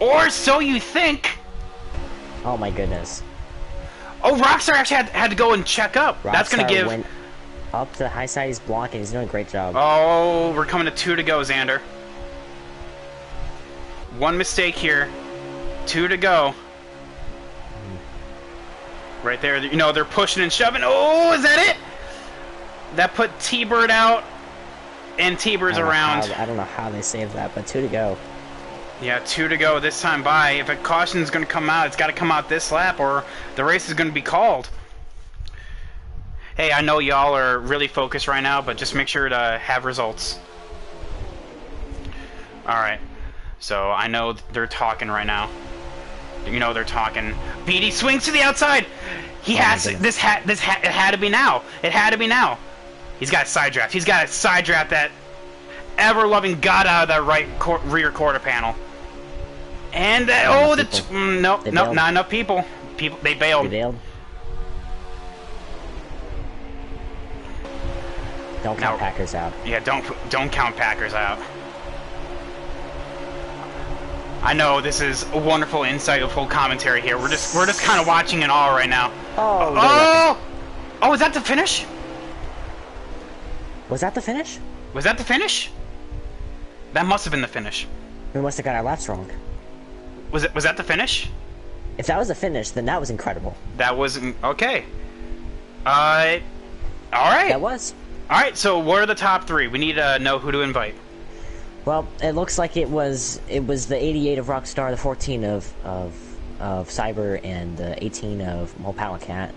A: Or so you think.
B: Oh my goodness.
A: Oh, Rockstar actually had to go and check up. That's going to give...
B: went up to the high side. He's blocking. He's doing a great job.
A: Oh, we're coming to 2 to go, Xander. 1 mistake here. 2 to go. Right there. You know, they're pushing and shoving. Oh, is that it? That put T-Bird out. And T-Bird's around.
B: I don't know how they saved that, but 2 to go.
A: Yeah, 2 to go this time by. If a caution is going to come out, it's got to come out this lap or the race is going to be called. Hey, I know y'all are really focused right now, but just make sure to have results. Alright, so I know they're talking right now. You know they're talking. BD swings to the outside! He has... It had to be now. It had to be now. He's got a side draft. He's got a side draft that ever-loving got out of that rear quarter panel. And nope, not enough people. They bailed.
B: They bailed. Don't count Packers out.
A: Yeah, don't count Packers out. I know this is a wonderful, insightful commentary here. We're just kind of watching it all right now. Oh, is that the finish?
B: Was that the finish?
A: Was that the finish? That must have been the finish.
B: We must have got our laps wrong.
A: Was that the finish?
B: If that was a finish, then that was incredible.
A: That wasn't okay. Uh, all right,
B: That was.
A: all right. So what are the top three? We need to know who to invite.
B: Well, it looks like it was the 88 of Rockstar, the 14 of Cyber, and the 18 of Mopalacat.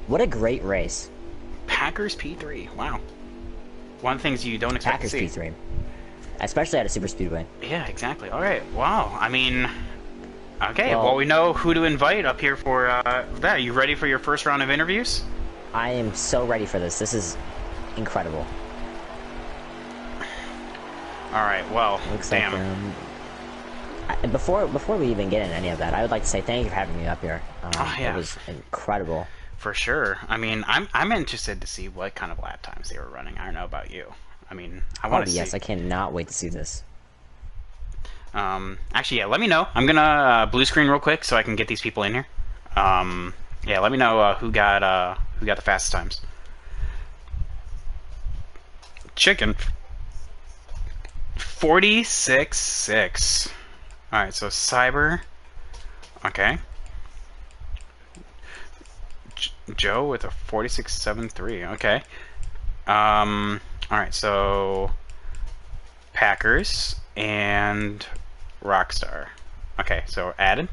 B: What a great race.
A: Packers P3. Wow. One of the things you don't expect
B: Packers
A: to see.
B: P3. Especially at a super speedway.
A: Yeah, exactly. All right. Wow. I mean, okay.
B: Well,
A: Well, we know who to invite up here for that. You ready for your first round of interviews?
B: I am so ready for this. This is incredible.
A: All right. Well,
B: Looks
A: damn.
B: like before we even get into any of that, I would like to say thank you for having me up here.
A: Oh, yeah.
B: It was incredible.
A: For sure. I mean, I'm interested to see what kind of lap times they were running. I don't know about you. I mean, I want to see.
B: Yes, I cannot wait to see this.
A: Actually, yeah. Let me know. I'm gonna blue screen real quick so I can get these people in here. Yeah. Let me know who got the fastest times. Chicken. 46.6. All right. So Cyber. Okay. Joe with a 46.73. Okay. All right. So Packers and Rockstar. Okay. So added.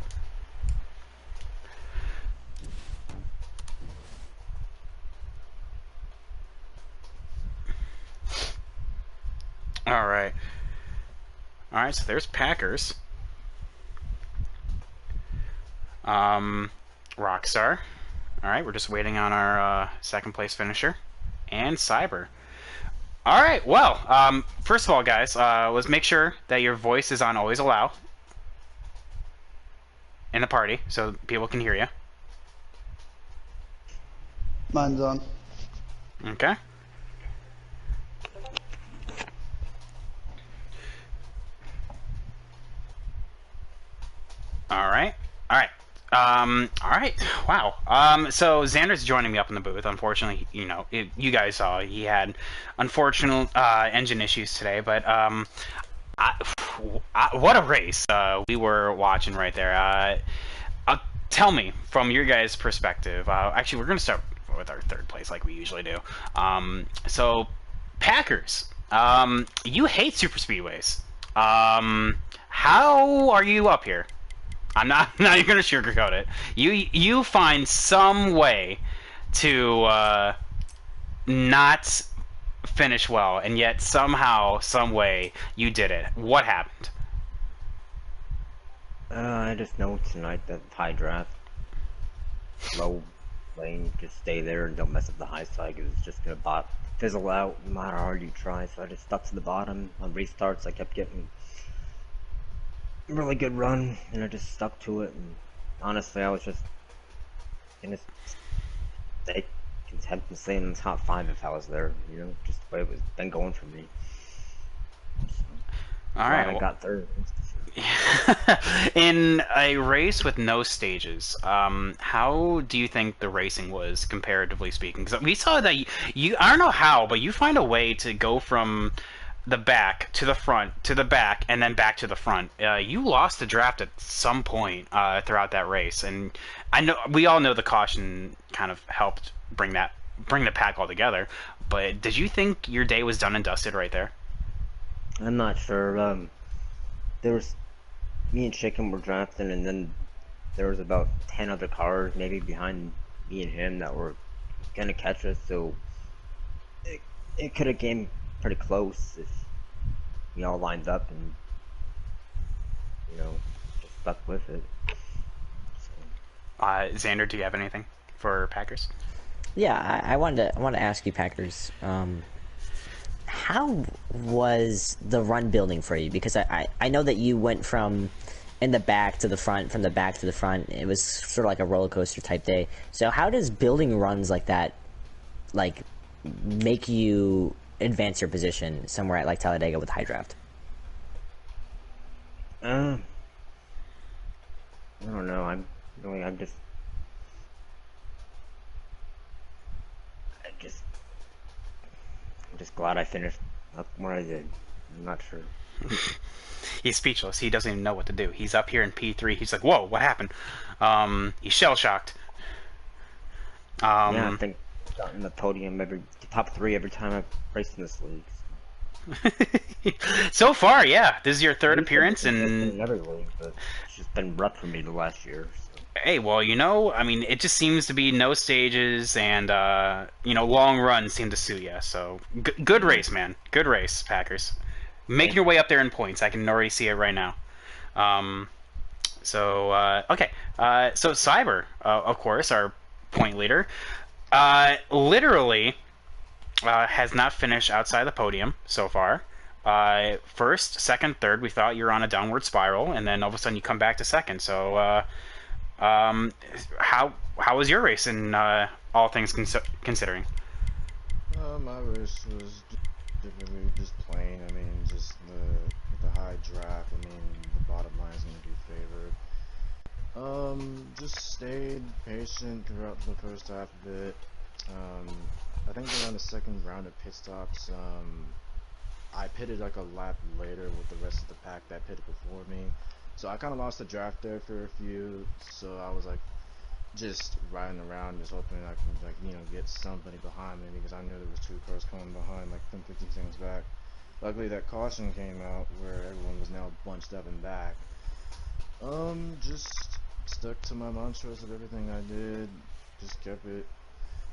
A: All right. All right. So there's Packers. Rockstar. All right, we're just waiting on our second place finisher, and Cyber. All right, well, first of all, guys, let's make sure that your voice is on always allow in the party so people can hear you.
C: Mine's on.
A: Okay. All right. All right. All right. Wow. So Xander's joining me up in the booth. Unfortunately, you guys saw he had unfortunate engine issues today, but what a race we were watching right there. Tell me from your guys' perspective. Actually, we're gonna start with our third place like we usually do. So Packers, you hate super speedways. How are you up here? I'm not even gonna sugarcoat it. You find some way to not finish well, and yet somehow, some way, you did it. What happened?
D: I just know tonight that high draft, low lane, just stay there and don't mess up the high side because it's just gonna fizzle out no matter how hard you try. So I just stuck to the bottom. On restarts, I kept getting a really good run, and I just stuck to it. And honestly, I was just gonna stay content and stay in the top 5 if I was there. Just the way it was been going for me. So,
A: All right,
D: I
A: well,
D: got third.
A: in a race with no stages, how do you think the racing was comparatively speaking? Because we saw that you, I don't know how, but you find a way to go from the back to the front to the back and then back to the front. You lost the draft at some point throughout that race, and I know we all know the caution kind of helped bring the pack all together. But did you think your day was done and dusted right there?
D: I'm not sure. There was me and Chicken were drafting, and then there was about 10 other cars maybe behind me and him that were gonna catch us. So it could have came pretty close if we all lined up and just stuck with it. So.
A: Xander, do you have anything for Packers?
B: Yeah, I wanted to ask you, Packers. How was the run building for you? Because I know that you went from in the back to the front, from the back to the front. It was sort of like a roller coaster type day. So how does building runs like that, like, make you advance your position somewhere at like Talladega with high draft?
D: I don't know. I'm just glad I finished up where I did. I'm not sure.
A: He's speechless. He doesn't even know what to do. He's up here in P3. He's like, "Whoa, what happened?" He's shell shocked.
D: Yeah, I
A: Um,
D: think I've gotten the podium top three every time I've raced in this league.
A: so far, yeah, this is your
D: I
A: third
D: used to be
A: appearance,
D: consistent
A: and
D: in every league, but it's just been rough for me the last year. So.
A: hey, well, I mean, it just seems to be no stages, and long runs seem to suit you. So good
D: Hmm.
A: race, man. Good race, Packers. Making
D: Thank
A: your
D: you.
A: way up there in points. I can already see it right now. Um, okay. So Cyber, of course, our point leader, literally has not finished outside the podium so far. First, second, third, we thought you were on a downward spiral, and then all of a sudden you come back to second. So, um, how was your race in all things considering?
C: My race was typically just plain. I mean, just the high draft. I mean, the bottom line is going to be favored. Just stayed patient throughout the first half of it. I think around the second round of pit stops, I pitted like a lap later with the rest of the pack that pitted before me. So I kind of lost the draft there for a few. So I was like just riding around, just hoping I can get somebody behind me because I knew there was two cars coming behind, like 10, 15 seconds back. Luckily, that caution came out where everyone was now bunched up and back. Just stuck to my mantras of everything I did. Just kept it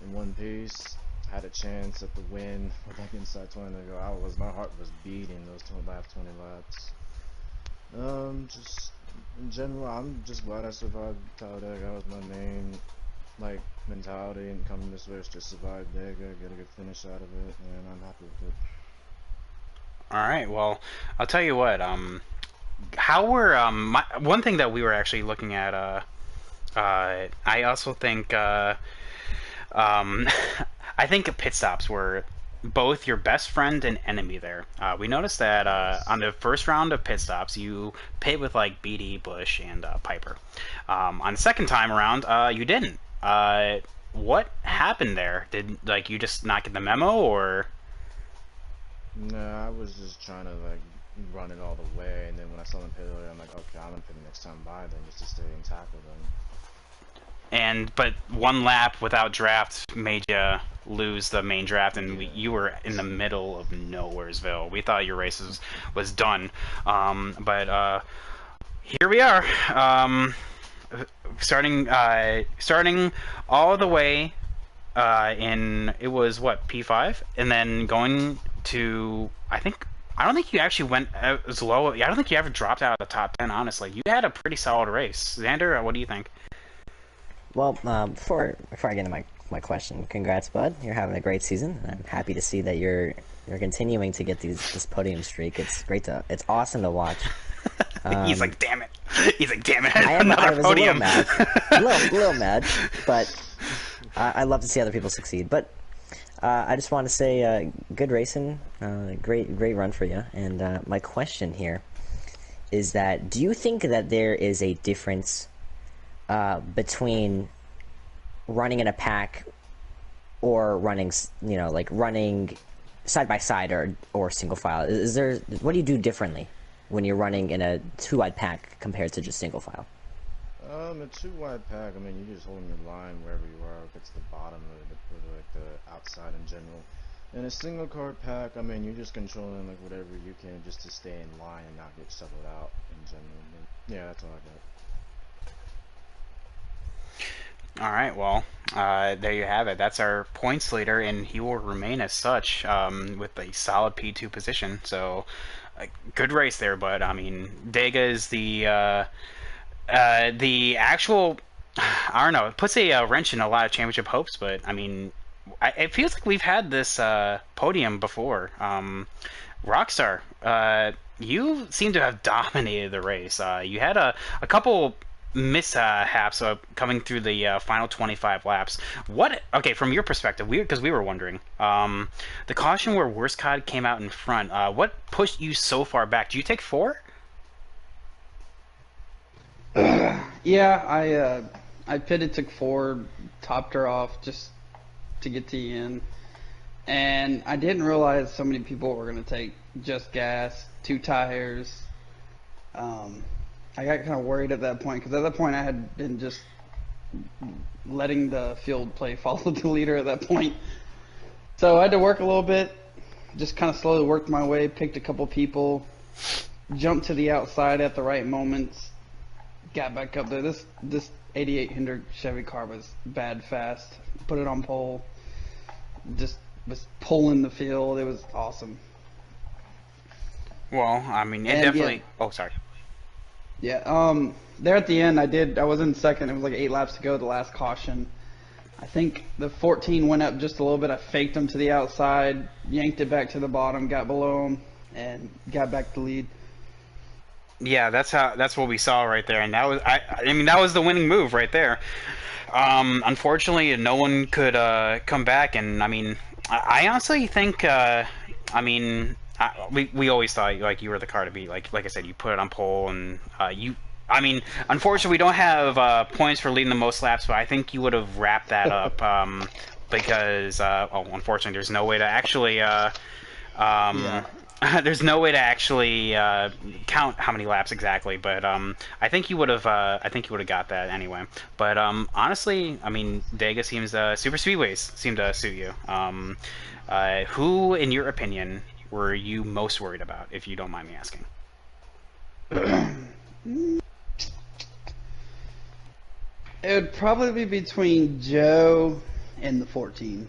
C: in one piece. Had a chance at the win with like inside 20 to go. My heart was beating those last 20 laps. Just in general, I'm just glad I survived Talladega. That was my main mentality, and coming this way is just survive Dega, get a good finish out of it, and I'm happy with it.
A: All right. Well, I'll tell you what. How were one thing that we were actually looking at? I also think um, I think pit stops were both your best friend and enemy there. We noticed that
C: Yes.
A: on the first round of pit stops, you pit with like BD, Bush, and Piper. On the second time around, you didn't. What happened there? Did you just not get the memo, or?
C: Nah, I was just trying to run it all the way, and then when I saw them pit earlier, I'm like, okay, I'm gonna pit the next time by then just to stay and tackle them.
A: But one lap without draft made you lose the main draft, and
C: Yeah,
A: you were in the
C: so
A: middle of nowheresville. We thought your race was done, but here we are, starting all the way in it was what P5, and then going to I don't think you actually went as low. I don't think you ever dropped out of the top 10. Honestly, you had a pretty solid race. Xander, what do you think?
B: Well, before I get into my question, congrats, bud. You're having a great season. I'm happy to see that you're continuing to get this podium streak. It's awesome to watch.
A: He's
B: Um,
A: like, damn it. He's like, damn it,
B: I
A: another
B: was a little
A: podium.
B: mad, little mad, but I love to see other people succeed. But I just want to say, good racing, great run for you. And my question here is that do you think that there is a difference between running in a pack or running, running side by side or single file? Is there what do you do differently when you're running in a two-wide pack compared to just single file?
C: a two wide pack. I mean, you just holding your line wherever you are, if it's the bottom or the outside in general. In a single card pack, I mean, you're just controlling whatever you can just to stay in line and not get shoveled out in general. But, yeah, that's all I got.
A: All right, well, there you have it. That's our points leader, and he will remain as such with a solid P2 position. So, good race there, but I mean, Dega is the actual. I don't know. It puts a wrench in a lot of championship hopes, but I mean, it feels like we've had this podium before. Rockstar, you seem to have dominated the race. You had a couple mishaps coming through the final 25 laps. What? Okay, from your perspective, because we were wondering, the caution where Worst Cod came out in front. What pushed you so far back? Did you take four?
E: Yeah, I pitted, took four, topped her off just to get to the end. and I didn't realize so many people were going to take just gas, two tires. Um, I got kind of worried at that point because at that point I had been just letting the field play follow the leader at that point. So I had to work a little bit, just kind of slowly worked my way, picked a couple people, jumped to the outside at the right moments, got back up there. This 88 Hendrick Chevy car was bad fast. Put it on pole, just was pulling the field. It was awesome.
A: Well, I mean, it
E: And
A: definitely.
E: yeah,
A: Oh, sorry.
E: yeah. There at the end, I was in second. It was like 8 laps to go, the last caution. I think the 14 went up just a little bit. I faked him to the outside, yanked it back to the bottom, got below him, and got back to lead.
A: Yeah, that's what we saw right there, and that was I mean that was the winning move right there. Unfortunately, no one could come back, and I mean, I honestly think we always thought like you were the car to beat. Like I said, you put it on pole, and you. I mean, unfortunately, we don't have points for leading the most laps, but I think you would have wrapped that up because unfortunately, there's no way to actually
E: Yeah.
A: there's no way to actually count how many laps exactly, but I think you would have got that anyway. But honestly, I mean, Dega seems super speedways seem to suit you. Who, in your opinion, were you most worried about, if you don't mind me asking?
E: It would probably be between Joe and the 14.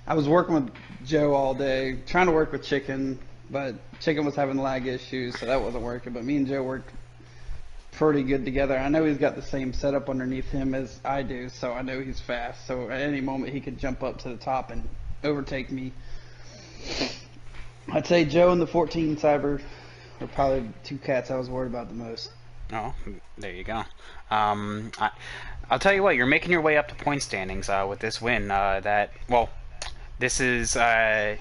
E: I was working with Joe all day, trying to work with Chicken, but Chicken was having lag issues, so that wasn't working. But me and Joe worked pretty good together. I know he's got the same setup underneath him as I do, so I know he's fast. So at any moment he could jump up to the top and overtake me. I'd say Joe and the 14 Cyber are probably two cats I was worried about the most.
A: Oh, there you go. I'll tell you what, you're making your way up the point standings with this win. This is a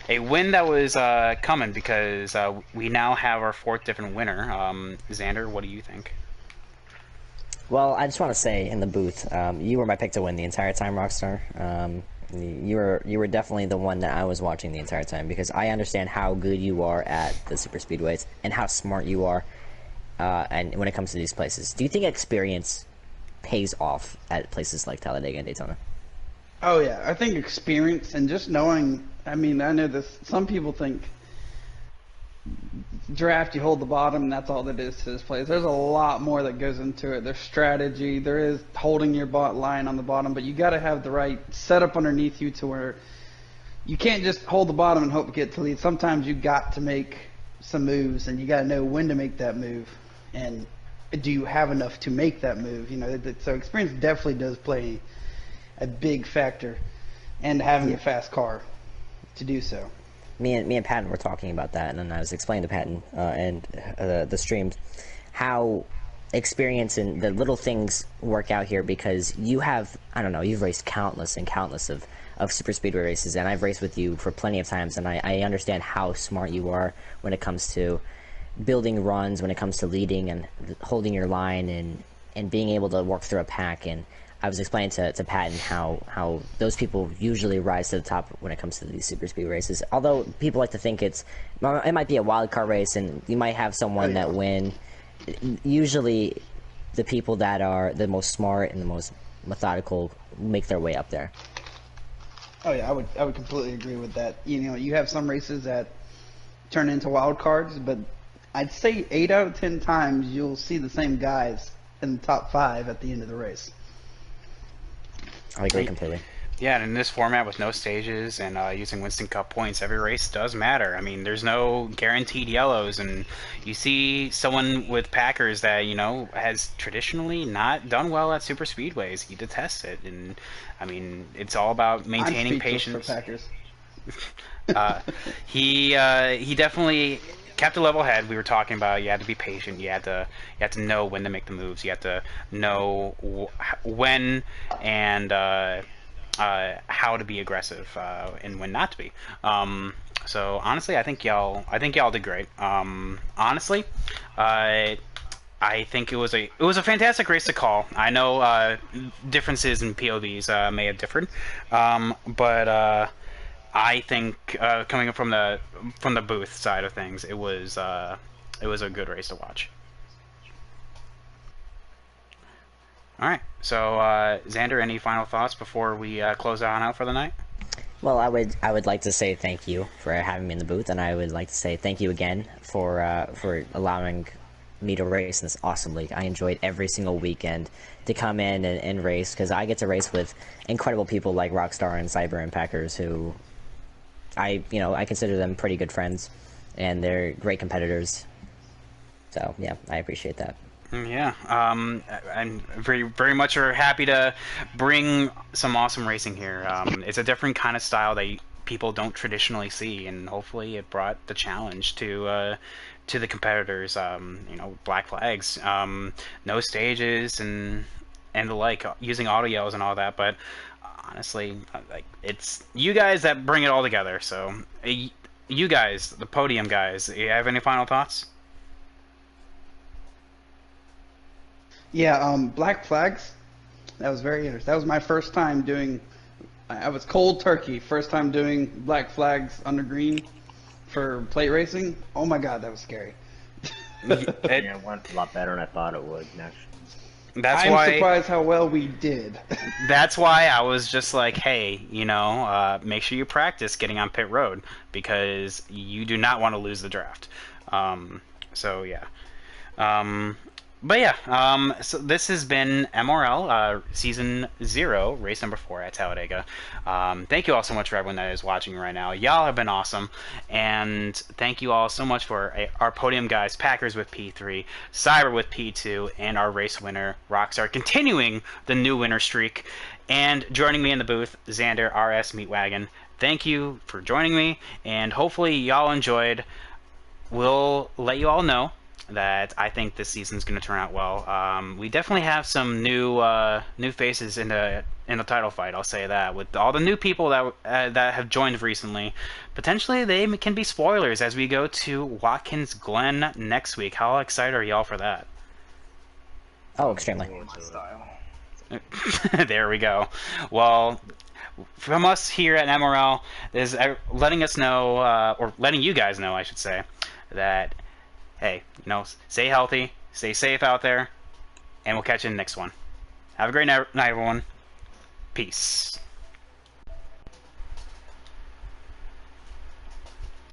A: win that was coming because we now have our fourth different winner. Xander, what do you think?
B: Well, I just want to say in the booth, you were my pick to win the entire time, Rockstar. You were definitely the one that I was watching the entire time because I understand how good you are at the super speedways and how smart you are, and when it comes to these places. Do you think experience pays off at places like Talladega and Daytona?
E: Oh yeah, I think experience and just knowing. I mean, I know this. Some people think draft, you hold the bottom, and that's all that is to this place. There's a lot more that goes into it. There's strategy. There is holding your line on the bottom, but you got to have the right setup underneath you to where you can't just hold the bottom and hope to get to lead. Sometimes you got to make some moves, and you got to know when to make that move, and do you have enough to make that move? You know, so experience definitely does play a big factor, and having a fast car to do so.
B: Me and Patton were talking about that, and then I was explaining to Patton and the streams how experience and the little things work out here because you have, I don't know, you've raced countless and countless of super speedway races, and I've raced with you for plenty of times, and I understand how smart you are when it comes to building runs, when it comes to leading and holding your line and being able to work through a pack. And I was explaining to Patton how those people usually rise to the top when it comes to these super speed races. Although people like to think it might be a wild card race and you might have someone that win. Usually, the people that are the most smart and the most methodical make their way up there.
E: Oh yeah, I would completely agree with that. You know, you have some races that turn into wild cards, but I'd say 8 out of 10 times you'll see the same guys in the top 5 at the end of the race.
B: I agree completely.
A: Yeah, and in this format with no stages and using Winston Cup points, every race does matter. I mean, there's no guaranteed yellows, and you see someone with Packers that, you know, has traditionally not done well at super speedways. He detests it, and I mean, it's all about maintaining
E: I'm
A: patience.
E: for Packers.
A: He definitely kept a level head. We were talking about you had to be patient. You had to know when to make the moves. You had to know when and how to be aggressive and when not to be. So honestly, I think y'all did great. Honestly, I think it was a fantastic race to call. I know differences in POVs may have differed, but I think coming from the booth side of things, it was a good race to watch. All right, so Xander, any final thoughts before we close on out for the night?
B: Well, I would like to say thank you for having me in the booth, and I would like to say thank you again for allowing me to race in this awesome league. I enjoyed every single weekend to come in and race, because I get to race with incredible people like Rockstar and Cyber and Packers, who I consider them pretty good friends, and they're great competitors. So yeah, I appreciate that.
A: Yeah, I'm very much are happy to bring some awesome racing here. It's a different kind of style that people don't traditionally see, and hopefully it brought the challenge to the competitors. Black flags, no stages, and the like, using audios and all that. But honestly, like it's you guys that bring it all together. So, you guys, the podium guys, you have any final thoughts?
E: Yeah, Black Flags. That was very interesting. That was my first time doing. I was cold turkey. First time doing Black Flags under green for plate racing. Oh my god, that was scary.
D: Yeah, it went a lot better than I thought it would. Actually.
A: That's
E: I'm
A: why.
E: surprised how well we did.
A: That's why I was just like, hey, make sure you practice getting on pit road because you do not want to lose the draft. So yeah. Um, but yeah, so this has been MRL season 0, race number 4 at Talladega. Thank you all so much for everyone that is watching right now. Y'all have been awesome, and thank you all so much for our podium guys, Packers with P3, Cyber with P2, and our race winner, Rockstar, continuing the new winner streak. And joining me in the booth, Xander RS Meatwagon. Thank you for joining me, and hopefully y'all enjoyed. We'll let you all know that I think this season's going to turn out well. We definitely have some new faces in the title fight. I'll say that with all the new people that have joined recently, potentially they can be spoilers as we go to Watkins Glen next week. How excited are y'all for that?
B: Oh, extremely.
A: There we go. Well, from us here at MRL is letting us know, or letting you guys know, I should say, that hey, stay healthy, stay safe out there, and we'll catch you in the next one. Have a great night, everyone. Peace.